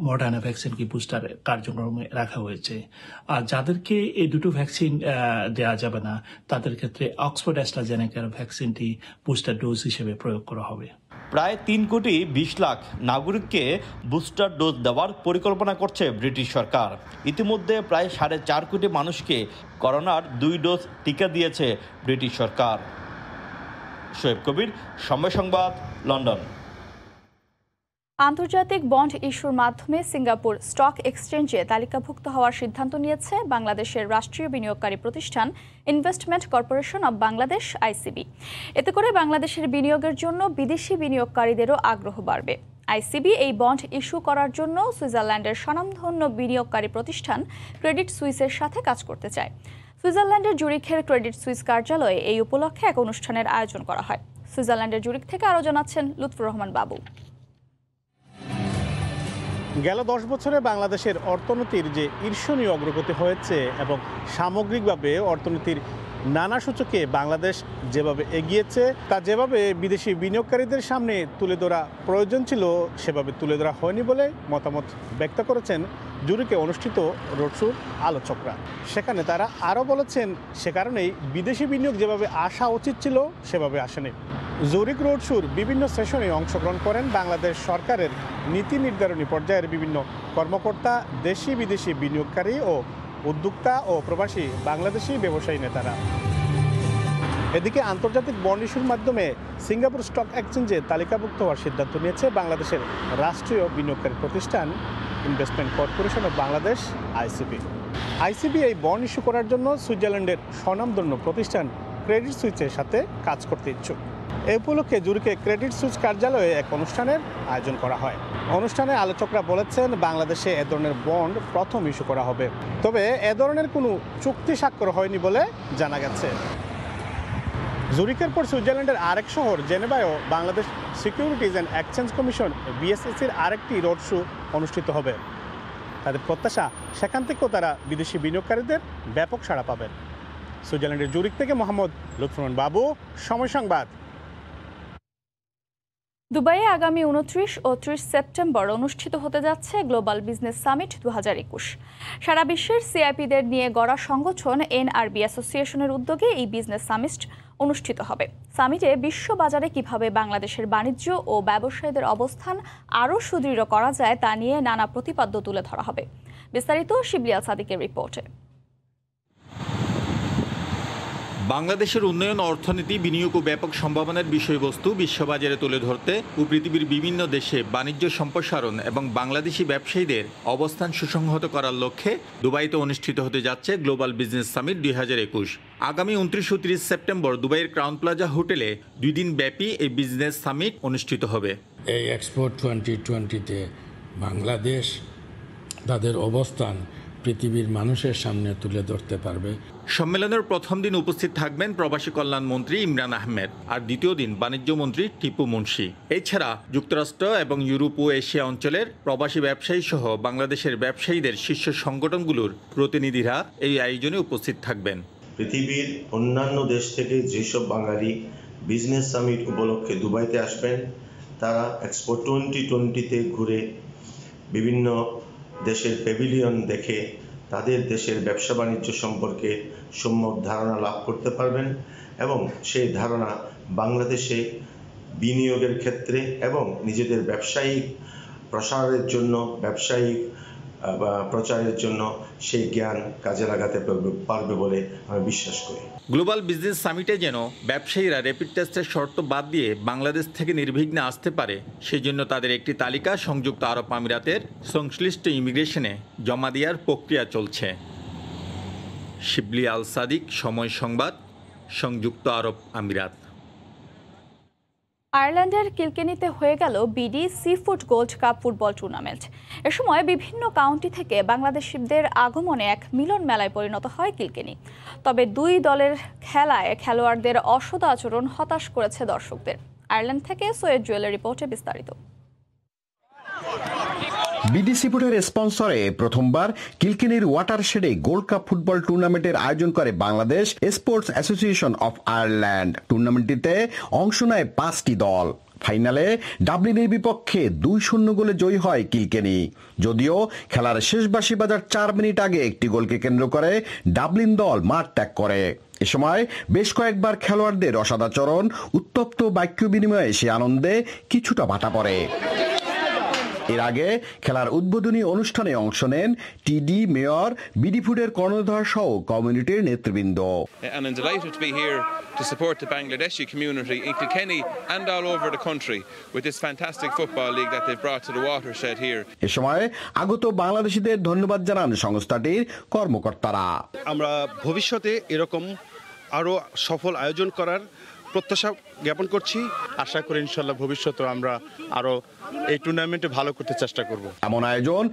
মডার্না ভ্যাকসিনকে বুস্টার কার্যক্রমে রাখা হয়েছে। আর যাদেরকে এই দুটো ভ্যাকসিন দেওয়া যাবে না তাদের ক্ষেত্রে অক্সফোর্ড অ্যাস্ট্রাজেনেকার ভ্যাকসিনটি বুস্টার ডোজ হিসেবে প্রয়োগ করা হবে। প্রায় 3.20 কোটি নাগরিককে বুস্টার ডোজ দেওয়ার পরিকল্পনা করছে ব্রিটিশ সরকার। ইতিমধ্যে প্রায় 4.5 কোটি মানুষকে করোনার 2 ডোজ টিকা দিয়েছে ব্রিটিশ সরকার। শোয়েব কবির, সময় সংবাদ, লন্ডন। আন্তর্জাতিক বন্ড ইস্যুর মাধ্যমে সিঙ্গাপুর স্টক এক্সচেঞ্জে তালিকাভুক্ত হওয়ার সিদ্ধান্ত নিয়েছে বাংলাদেশের রাষ্ট্রীয় বিনিয়োগকারী প্রতিষ্ঠান investment corporation of Bangladesh ICB। এতে করে বাংলাদেশের বিনিয়োগের জন্য বিদেশি বিনিয়োগকারীদেরও আগ্রহ বাড়বে। ICB এই বন্ড ইস্যু করার জন্য সুইজারল্যান্ডের স্বনামধন্য বিনিয়োগকারী প্রতিষ্ঠান ক্রেডিট সুইসের সাথে কাজ করতে চায়। সুইজারল্যান্ডের জুরিখের ক্রেডিট সুইস কার্যালয়ে এই উপলক্ষে এক অনুষ্ঠানের আয়োজন করা হয়। সুইজারল্যান্ডের জুরিখ থেকে আরও জানাচ্ছেন লুৎফুর রহমান বাবু। গেল 10 বছরে বাংলাদেশের অর্থনীতির যে ঈর্ষণীয় অগ্রগতি হয়েছে এবং সামগ্রিকভাবে অর্থনীতির নানা সূচকে বাংলাদেশ যেভাবে এগিয়েছে তা যেভাবে বিদেশি বিনিয়োগকারীদের সামনে তুলে ধরা প্রয়োজন ছিল সেভাবে তুলে ধরা হয়নি বলে মতামত ব্যক্ত করেছেন জুরিকে অনুষ্ঠিত রোড শোর আলোচকরা। সেখানে তারা আরও বলেছেন সে কারণেই বিদেশি বিনিয়োগ যেভাবে আসা উচিত ছিল সেভাবে আসেনি। জুরিক রোড শোর বিভিন্ন সেশনে অংশগ্রহণ করেন বাংলাদেশ সরকারের নীতি নির্ধারণী পর্যায়ের বিভিন্ন কর্মকর্তা, দেশি বিদেশি বিনিয়োগকারী ও উদ্যোক্তা ও প্রবাসী বাংলাদেশি ব্যবসায়ী নেতারা। এদিকে আন্তর্জাতিক বন্ড ইস্যুর মাধ্যমে সিঙ্গাপুর স্টক এক্সচেঞ্জে তালিকাভুক্ত হওয়ার সিদ্ধান্ত নিয়েছে বাংলাদেশের রাষ্ট্রীয় বিনিয়োগকারী প্রতিষ্ঠান investment corporation of Bangladesh ICB. ICB এই বন্ড ইস্যু করার জন্য সুইজারল্যান্ডের স্বনামধন্য প্রতিষ্ঠান ক্রেডিট সুইসের সাথে কাজ করতে ইচ্ছুক। এ উপলক্ষে জুরিকে ক্রেডিট সুইস কার্যালয়ে এক অনুষ্ঠানের আয়োজন করা হয়। অনুষ্ঠানে আলোচকরা বলেছেন বাংলাদেশে এ ধরনের বন্ড প্রথম ইস্যু করা হবে, তবে এ ধরনের কোনো চুক্তি স্বাক্ষর হয়নি বলে জানা গেছে। জুরিকের পর সুইজারল্যান্ডের আরেক শহর জেনেভায়ও Bangladesh securities and exchange commission বিএসএসির আরেকটি রোড শো অনুষ্ঠিত হবে। তাদের প্রত্যাশা সেখান থেকেও তারা বিদেশি বিনিয়োগকারীদের ব্যাপক সাড়া পাবেন। সুইজারল্যান্ডের জুরিক থেকে মোহাম্মদ লুৎফুর বাবু, সময় সংবাদ। দুবাইয়ে আগামী 29 ও 30 সেপ্টেম্বর অনুষ্ঠিত হতে যাচ্ছে গ্লোবাল বিজনেস সামিট 2021। সারা বিশ্বের সিআইপিদের নিয়ে গড়া সংগঠন এনআরবি অ্যাসোসিয়েশনের উদ্যোগে এই বিজনেস সামিট অনুষ্ঠিত হবে। সামিটে বিশ্ববাজারে কিভাবে বাংলাদেশের বাণিজ্য ও ব্যবসায়ীদের অবস্থান আরও সুদৃঢ় করা যায় তা নিয়ে নানা প্রতিপাদ্য তুলে ধরা হবে। বিস্তারিত শিবলি আল সাদিকের রিপোর্টে। বাংলাদেশের উন্নয়ন, অর্থনীতি, বিনিয়োগ ও ব্যাপক সম্ভাবনার বিষয়বস্তু বিশ্ববাজারে তুলে ধরতে ও পৃথিবীর বিভিন্ন দেশে বাণিজ্য সম্প্রসারণ এবং বাংলাদেশি ব্যবসায়ীদের অবস্থান সুসংহত করার লক্ষ্যে দুবাইতে অনুষ্ঠিত হতে যাচ্ছে গ্লোবাল বিজনেস সামিট 2021। আগামী 29 ও 30 সেপ্টেম্বর দুবাইয়ের ক্রাউন প্লাজা হোটেলে 2 দিন ব্যাপী এই বিজনেস সামিট অনুষ্ঠিত হবে। এই এক্সপো 2020-তে বাংলাদেশ তাদের অবস্থান পৃথিবীর মানুষের সামনে তুলে ধরতে পারবে। সম্মেলনের প্রথম দিন উপস্থিত থাকবেন প্রবাসী কল্যাণ মন্ত্রী ইমরান আহমেদ, আর দ্বিতীয় দিন বাণিজ্য মন্ত্রী টিপু মুন্সি। এছাড়া যুক্তরাষ্ট্র এবং ইউরোপ ও এশিয়া অঞ্চলের প্রবাসী ব্যবসায়ী সহ বাংলাদেশের ব্যবসায়ীদের শীর্ষ সংগঠনগুলোর প্রতিনিধিরা এই আয়োজনে উপস্থিত থাকবেন। পৃথিবীর অন্যান্য দেশ থেকে যেসব বাঙালি বিজনেস সামিট উপলক্ষে দুবাইতে আসবেন তারা এক্সপো 2020-তে ঘুরে বিভিন্ন দেশের প্যাভিলিয়ন দেখে তাদের দেশের ব্যবসা বাণিজ্য সম্পর্কে সম্যক ধারণা লাভ করতে পারবেন এবং সেই ধারণা বাংলাদেশে বিনিয়োগের ক্ষেত্রে এবং নিজেদের ব্যবসায়িক প্রসারের জন্য, ব্যবসায়িক প্রচারের জন্য সেই জ্ঞান কাজে লাগাতে পারবে বলে আমি বিশ্বাস করি। গ্লোবাল বিজনেস সামিটে যেন ব্যবসায়ীরা র্যাপিড টেস্টের শর্ত বাদ দিয়ে বাংলাদেশ থেকে নির্বিঘ্নে আসতে পারে সেজন্য তাদের একটি তালিকা সংযুক্ত আরব আমিরাতের সংশ্লিষ্ট ইমিগ্রেশনে জমা দেওয়ার প্রক্রিয়া চলছে। শিবলি আল সাদিক, সময় সংবাদ, সংযুক্ত আরব আমিরাত। আয়ারল্যান্ডের কিলকেনিতে হয়ে গেল BD seafood gold cup football tournament. এ সময় বিভিন্ন কাউন্টি থেকে বাংলাদেশিদের আগমনে এক মিলন মেলায় পরিণত হয় কিলকেনি। তবে দুই দলের খেলায় খেলোয়াড়দের অসদাচরণ হতাশ করেছে দর্শকদের। আয়ারল্যান্ড থেকে সৈয়দ জুয়েলের রিপোর্টে বিস্তারিত। বিডিসি ফুডের স্পন্সরে প্রথমবার কিলকেনির ওয়াটারশেডে গোল্ড কাপ ফুটবল টুর্নামেন্টের আয়োজন করে Bangladesh sports association of Ireland. টুর্নামেন্টটিতে অংশ নেয় 5টি দল। ফাইনালে ডাবলিনের বিপক্ষে 2-0 গোলে জয়ী হয় কিলকেনি। যদিও খেলার শেষ বাঁশি বাজার 4 মিনিট আগে একটি গোলকে কেন্দ্র করে ডাবলিন দল মাঠ ত্যাগ করে। এ সময় বেশ কয়েকবার খেলোয়াড়দের অসদাচরণ, উত্তপ্ত বাক্য বিনিময়ে সে আনন্দে কিছুটা ভাটা পড়ে। এর আগে খেলার উদ্বোধনী অনুষ্ঠানে অংশ নেন টিডি, মেয়র, বিডি ফুডের কর্ণধার সহ কমিউনিটির নেতৃবৃন্দ। And I'm delighted to be here to support the Bangladeshi community in Kilkenny and all over the country with this fantastic football league that they've brought to the watershed here. এ সময় আগত বাংলাদেশিদের ধন্যবাদ জানান সংস্থাটির কর্মকর্তারা। আমরা ভবিষ্যতে এরকম আরো সফল আয়োজন করার প্রত্যাশা জ্ঞাপন করছি। আশা করি ইনশাল্লাহ ভবিষ্যতে আমরা আরো এই টুর্নামেন্টে ভালো করতে চেষ্টা করব। এমন আয়োজন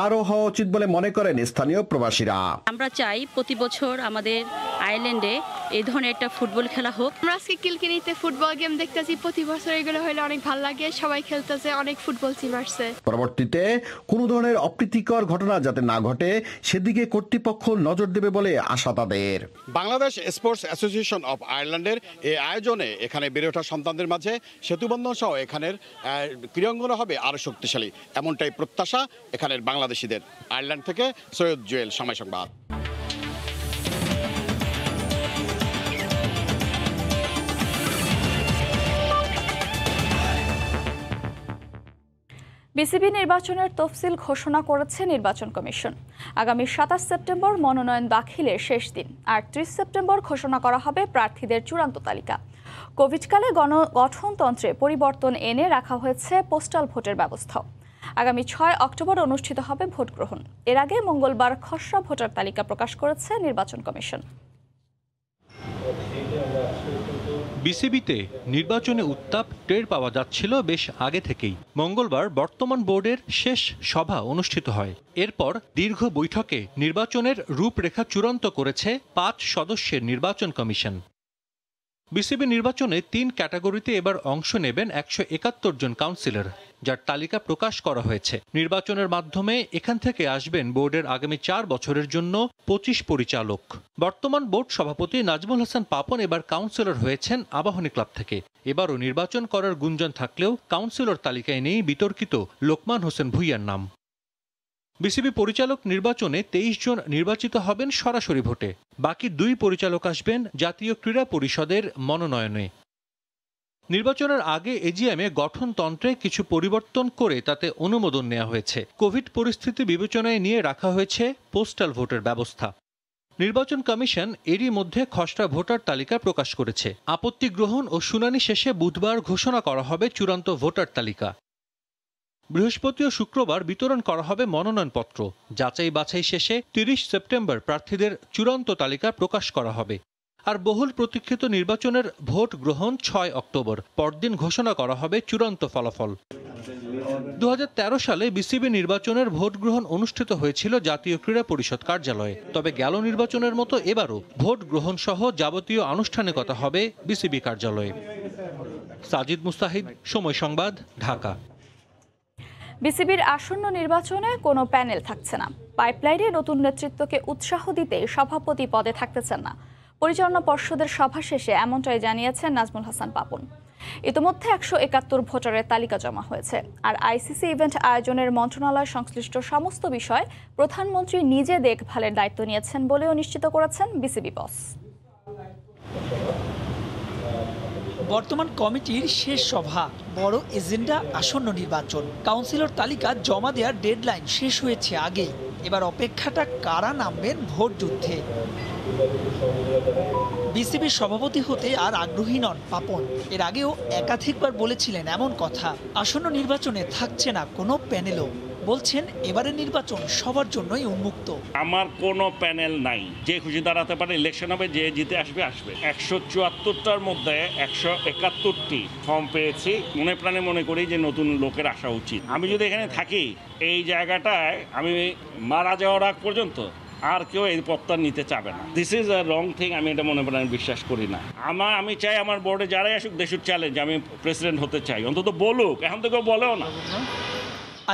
আরো হওয়া উচিত বলে মনে করেন স্থানীয় প্রবাসীরা। আমরা চাই প্রতি বছর আমাদের আয়ারল্যান্ডে এই ধরনের একটা ফুটবল খেলা হোক। আমরা আজকে কিলকিনিতে ফুটবল গেম দেখতেছি, প্রতি বছর এগুলো হলে অনেক ভালো লাগে, সবাই খেলতেছে, অনেক ফুটবল টিম আসছে। পরবর্তীতে কোনো ধরনের অপ্রীতিকর ঘটনা যাতে না ঘটে সেদিকে কর্তৃপক্ষ নজর দেবে বলে আশা তাদের। বাংলাদেশ স্পোর্টস অ্যাসোসিয়েশন অফ আয়ারল্যান্ডের এই আয়োজনে এখানে বেড়ে ওঠা সন্তানদের মাঝে সেতুবন্ধন সহ এখানের ক্রীড়াঙ্গন হবে আরও শক্তিশালী, এমনটাই প্রত্যাশা এখানের বাংলাদেশিদের। আয়ারল্যান্ড থেকে সৈয়দ জুয়েল, সময় সংবাদ। বিসিবি নির্বাচনের তফসিল ঘোষণা করেছে নির্বাচন কমিশন। আগামী ২৭ সেপ্টেম্বর মনোনয়ন দাখিলের শেষ দিন, আর ৩০ সেপ্টেম্বর ঘোষণা করা হবে প্রার্থীদের চূড়ান্ত তালিকা। কোভিডকালে গঠনতন্ত্রে পরিবর্তন এনে রাখা হয়েছে পোস্টাল ভোটের ব্যবস্থাও। আগামী ৬ অক্টোবর অনুষ্ঠিত হবে ভোট গ্রহণ। এর আগে মঙ্গলবার খসড়া ভোটার তালিকা প্রকাশ করেছে নির্বাচন কমিশন। বিসিবিতে নির্বাচনে উত্তাপ টের পাওয়া যাচ্ছিল বেশ আগে থেকেই। মঙ্গলবার বর্তমান বোর্ডের শেষ সভা অনুষ্ঠিত হয়। এরপর দীর্ঘ বৈঠকে নির্বাচনের রূপরেখা চূড়ান্ত করেছে ৫ সদস্যের নির্বাচন কমিশন। বিসিবি নির্বাচনে ৩ ক্যাটাগরিতে এবার অংশ নেবেন ১৭১ জন কাউন্সিলর, যার তালিকা প্রকাশ করা হয়েছে। নির্বাচনের মাধ্যমে এখান থেকে আসবেন বোর্ডের আগামী ৪ বছরের জন্য ২৫ পরিচালক। বর্তমান বোর্ড সভাপতি নাজমুল হাসান পাপন এবার কাউন্সিলর হয়েছেন আবাহনী ক্লাব থেকে। এবারও নির্বাচন করার গুঞ্জন থাকলেও কাউন্সিলর তালিকায় নেই বিতর্কিত লোকমান হোসেন ভূঁইয়ার নাম। বিসিবি পরিচালক নির্বাচনে ২৩ জন নির্বাচিত হবেন সরাসরি ভোটে। বাকি ২ পরিচালক আসবেন জাতীয় ক্রীড়া পরিষদের মনোনয়নে। নির্বাচনের আগে এজিএমে গঠনতন্ত্রে কিছু পরিবর্তন করে তাতে অনুমোদন নেওয়া হয়েছে। কোভিড পরিস্থিতি বিবেচনায় নিয়ে রাখা হয়েছে পোস্টাল ভোটের ব্যবস্থা। নির্বাচন কমিশন এরই মধ্যে খসড়া ভোটার তালিকা প্রকাশ করেছে। আপত্তি গ্রহণ ও শুনানি শেষে বুধবার ঘোষণা করা হবে চূড়ান্ত ভোটার তালিকা। বৃহস্পতি ও শুক্রবার বিতরণ করা হবে মনোনয়নপত্র। যাচাই বাছাই শেষে ৩০ সেপ্টেম্বর প্রার্থীদের চূড়ান্ত তালিকা প্রকাশ করা হবে। আর বহুল প্রতীক্ষিত নির্বাচনের ভোট গ্রহণ ৬ অক্টোবর। পরদিন ঘোষণা করা হবে চূড়ান্ত ফলাফল। ২০১৩ সালে বিসিবি নির্বাচনের ভোট গ্রহণ অনুষ্ঠিত হয়েছিল জাতীয় ক্রীড়া পরিষদ কার্যালয়ে। তবে গেল নির্বাচনের মতো এবারও ভোট গ্রহণ সহ যাবতীয় আনুষ্ঠানিকতা হবে বিসিবি কার্যালয়ে। সাজিদ মুস্তাহিদ, সময় সংবাদ, ঢাকা। বিসিবির আসন্ন নির্বাচনে কোনো প্যানেল থাকছে না। পাইপলাইনে নতুন নেতৃত্বকে উৎসাহ দিতে সভাপতি পদে থাকতেছেন না। পরিচালনা পর্ষদের সভা শেষে এমনটাই জানিয়েছেন নাজমুল হাসান পাপন। ইতিমধ্যে ১৭১ ভোটারের তালিকা জমা হয়েছে। আর আইসিসি ইভেন্ট আয়োজনের মন্ত্রণালয় সংশ্লিষ্ট সমস্ত বিষয় প্রধানমন্ত্রী নিজে দেখভালের দায়িত্ব নিয়েছেন বলেও নিশ্চিত করেছেন বিসিবি বস। বর্তমান কমিটির শেষ সভা, বড় এজেন্ডা আসন্ন নির্বাচন। কাউন্সিলর তালিকা জমা দেওয়ার ডেডলাইন শেষ হয়েছে আগেই। এবার অপেক্ষাটা কারা নামবেন ভোট যুদ্ধে। বিসিবির সভাপতি হতে আর আগ্রহী নন পাপন। এর আগেও একাধিকবার বলেছিলেন এমন কথা। আসন্ন নির্বাচনে থাকছে না কোনো প্যানেলও। বলছেন এবারের নির্বাচন সবার জন্যই উন্মুক্ত। আমার কোনো প্যানেল নাই, যে খুশি দাঁড়াতে পারে, ইলেকশন হবে, যে জিতে আসবে আসবে। ১৭৪টার মধ্যে ১৭১টি ফর্ম পেয়েছি। মনে প্রাণে মনে করি যে নতুন লোকের আসা উচিত। আমি যদি এখানে থাকি, এই জায়গাটায় আমি মারা যাওয়ার আগ পর্যন্ত আর কেউ এই পদটা নিতে চাবে না। This is a wrong thing. আমি এটা মনে প্রাণে বিশ্বাস করি না। আমি চাই আমার বোর্ডে যারাই আসুক, দে শুড চ্যালেঞ্জ। আমি প্রেসিডেন্ট হতে চাই, অন্তত বলুক। এখন তো কেউ বলেও না।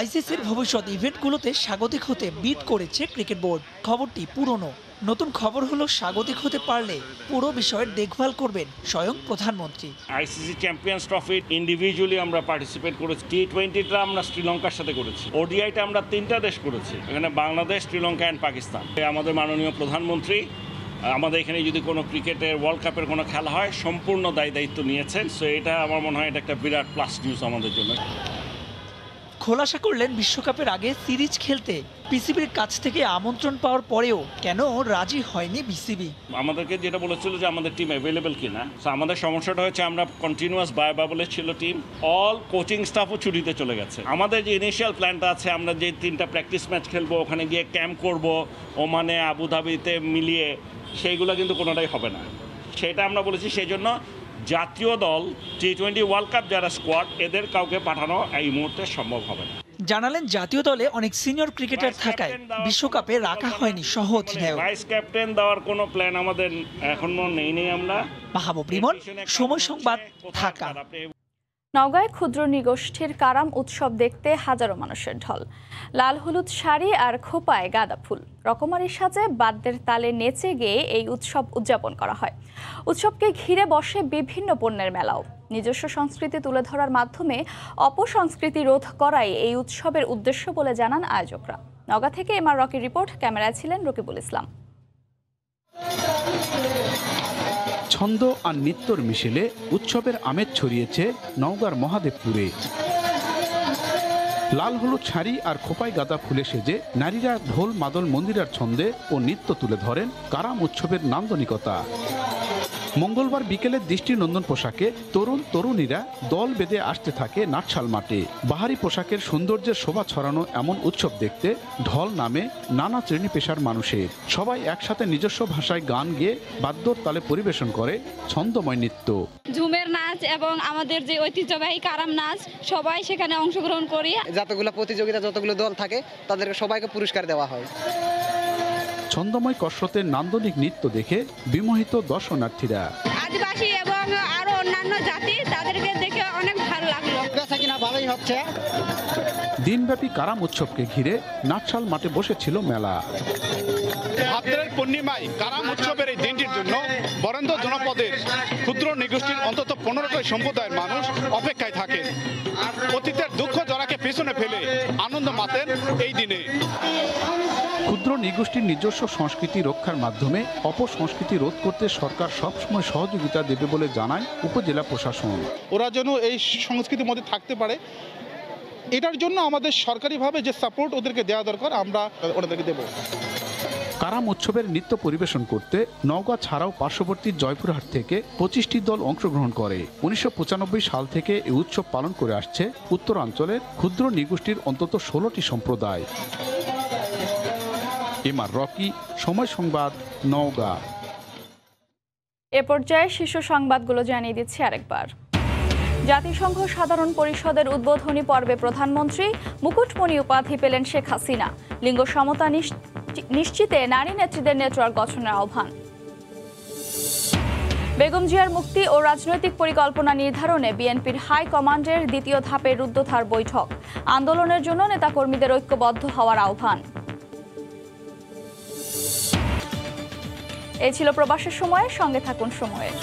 আইসিসির ভবিষ্যৎ ইভেন্টগুলোতে স্বাগতিক হতে বিড করেছে ক্রিকেট বোর্ড। খবরটি পুরনো। নতুন খবর হলো স্বাগতিক হতে পারলে পুরো বিষয়ের দেখভাল করবেন স্বয়ং প্রধানমন্ত্রী। আইসিসি চ্যাম্পিয়ন্স ট্রফি ইন্ডিভিজুয়ালি আমরা পার্টিসিপেট করেছি। টি20টা আমরা শ্রীলঙ্কার সাথে করেছি। ওডিআইটা আমরা 3টা দেশ করেছি, এখানে বাংলাদেশ, শ্রীলঙ্কা অ্যান্ড পাকিস্তান। আমাদের মাননীয় প্রধানমন্ত্রী আমাদের এখানে যদি কোনো ক্রিকেটের ওয়ার্ল্ড কাপের কোনো খেলা হয়, সম্পূর্ণ দায়িত্ব নিয়েছেন। সো এটা আমার মনে হয় এটা একটা বিরাট প্লাস নিউজ আমাদের জন্য। খোলাসা করলেন বিশ্বকাপের আগে সিরিজ খেলতে বিসিবির কাছ থেকে আমন্ত্রণ পাওয়ার পরেও কেন রাজি হয়নি বিসিবি। আমাদেরকে যেটা বলেছিল যে আমাদের টিম অ্যাভেলেবেল কিনা। আমাদের সমস্যাটা হচ্ছে আমরা কন্টিনিউয়াস বাবলের ছিল টিম, অল কোচিং স্টাফও ছুটিতে চলে গেছে। আমাদের যে ইনিশিয়াল প্ল্যানটা আছে, আমরা যে 3টা প্র্যাকটিস ম্যাচ খেলবো, ওখানে গিয়ে ক্যাম্প করব ওমানে, আবুধাবিতে মিলিয়ে, সেইগুলো কিন্তু কোনোটাই হবে না। সেটা আমরা বলেছি। সেই জন্য জাতীয় দল, টি20 ওয়ার্ল্ড কাপ যারা স্কোয়াড, এদের কাউকে পাঠানো এই মুহূর্তে সম্ভব হবে না। জানালেন জাতীয় দলে অনেক সিনিয়র ক্রিকেটার থাকায় বিশ্বকাপে রাখা হয়নি সহ অধিনায়ক। ভাইস ক্যাপ্টেন দেওয়ার কোনো প্ল্যান আমাদের এখনো নেই আমরা। মাহবুব রিমন, সময় সংবাদ, ঢাকা। নওগাঁয় ক্ষুদ্র নৃগোষ্ঠীর কারাম উৎসব দেখতে হাজারো মানুষের ঢল। লাল হলুদ শাড়ি আর খোপায় গাঁদা ফুল, রকমারি সাজে বাদ্যের তালে নেচে গেয়ে এই উৎসব উদযাপন করা হয়। উৎসবকে ঘিরে বসে বিভিন্ন পণ্যের মেলাও। নিজস্ব সংস্কৃতি তুলে ধরার মাধ্যমে অপসংস্কৃতি রোধ করাই এই উৎসবের উদ্দেশ্য বলে জানান আয়োজকরা। নওগাঁ থেকে এমআর রকির রিপোর্ট, ক্যামেরায় ছিলেন রকিবুল ইসলাম। ছন্দ আর নৃত্যর মিশেলে উৎসবের আমেজ ছড়িয়েছে নওগাঁর মহাদেবপুরে। লাল হলুদ শাড়ি আর খোপায় গাঁদা ফুলে সেজে নারীরা ঢোল মাদল মন্দিরার ছন্দে ও নৃত্য তুলে ধরেন কারাম উৎসবের নান্দনিকতা। মঙ্গলবার বিকেলে দৃষ্টিনন্দন পোশাকে তরুণ তরুণীরা দল বেঁধে আসতে থাকে নাটশাল মাঠে। বাহারি পোশাকের সৌন্দর্যের শোভা ছড়ানো এমন উৎসব দেখতে ঢল নামে নানা শ্রেণী পেশার মানুষের। সবাই একসাথে নিজস্ব ভাষায় গান গেয়ে বাদ্যর তালে পরিবেশন করে ছন্দময় নৃত্য। ঝুমের নাচ এবং আমাদের যে ঐতিহ্যবাহী কারাম নাচ, সবাই সেখানে অংশগ্রহণ করি। যতগুলো প্রতিযোগিতা, যতগুলো দল থাকে তাদেরকে সবাইকে পুরস্কার দেওয়া হয়। ছন্দময় কসরতের নান্দনিক নৃত্য দেখে বিমোহিত দর্শনার্থীরা। আদিবাসী এবং আরো অন্যান্য জাতি, তাদেরকে দেখে অনেক ভালো লাগলো। ভালোই হচ্ছে। দিনব্যাপী কারাম উৎসবকে ঘিরে নাটশাল মাঠে বসেছিল মেলা। ভাদ্রের পূর্ণিমায় কারাম উৎসবের এই দিনটির জন্য বরেন্দ্র জনপদের ক্ষুদ্র নৃগোষ্ঠীর অন্তত 15টি সম্প্রদায়ের মানুষ অপেক্ষায় থাকে। অতীতের দুঃখ জরাকে পেছনে ফেলে আনন্দ মাতেন এই দিনে। ক্ষুদ্র নৃগোষ্ঠীর নিজস্ব সংস্কৃতি রক্ষার মাধ্যমে অপসংস্কৃতি রোধ করতে সরকার সবসময় সহযোগিতা দেবে বলে জানায় উপজেলা প্রশাসন। ওরা যেন এই সংস্কৃতির মধ্যে থাকতে পারে, এটার জন্য আমাদের সরকারিভাবে যে সাপোর্ট ওদেরকে দেওয়া দরকার আমরা ওদেরকে দেব। কারাম উৎসবের নৃত্য পরিবেশন করতে নওগাঁ ছাড়াও পার্শ্ববর্তী জয়পুরহাট থেকে 25টি দল অংশগ্রহণ করে। 1995 সাল থেকে এই উৎসব পালন করে আসছে উত্তরাঞ্চলের ক্ষুদ্র নৃগোষ্ঠীর অন্তত 16টি সম্প্রদায়। এমআর রকি, সময় সংবাদ, নওগাঁ। এ পর্যায়ে শীর্ষ সংবাদগুলো জানিয়ে দিচ্ছি আরেকবার। জাতিসংঘ সাধারণ পরিষদের উদ্বোধনী পর্বে প্রধানমন্ত্রী মুকুটমণি উপাধি পেলেন শেখ হাসিনা। লিঙ্গ সমতা নিশ্চিতে নারী নেত্রীদের নেটওয়ার্ক গঠনের আহ্বান। বেগম জিয়ার মুক্তি ও রাজনৈতিক পরিকল্পনা নির্ধারণে বিএনপির হাই কমান্ডের দ্বিতীয় ধাপের রুদ্ধদ্বার বৈঠক। আন্দোলনের জন্য নেতাকর্মীদের ঐক্যবদ্ধ হওয়ার আহ্বান। এই ছিল প্রবাসের সময়ের সঙ্গে থাকুন সময়ের।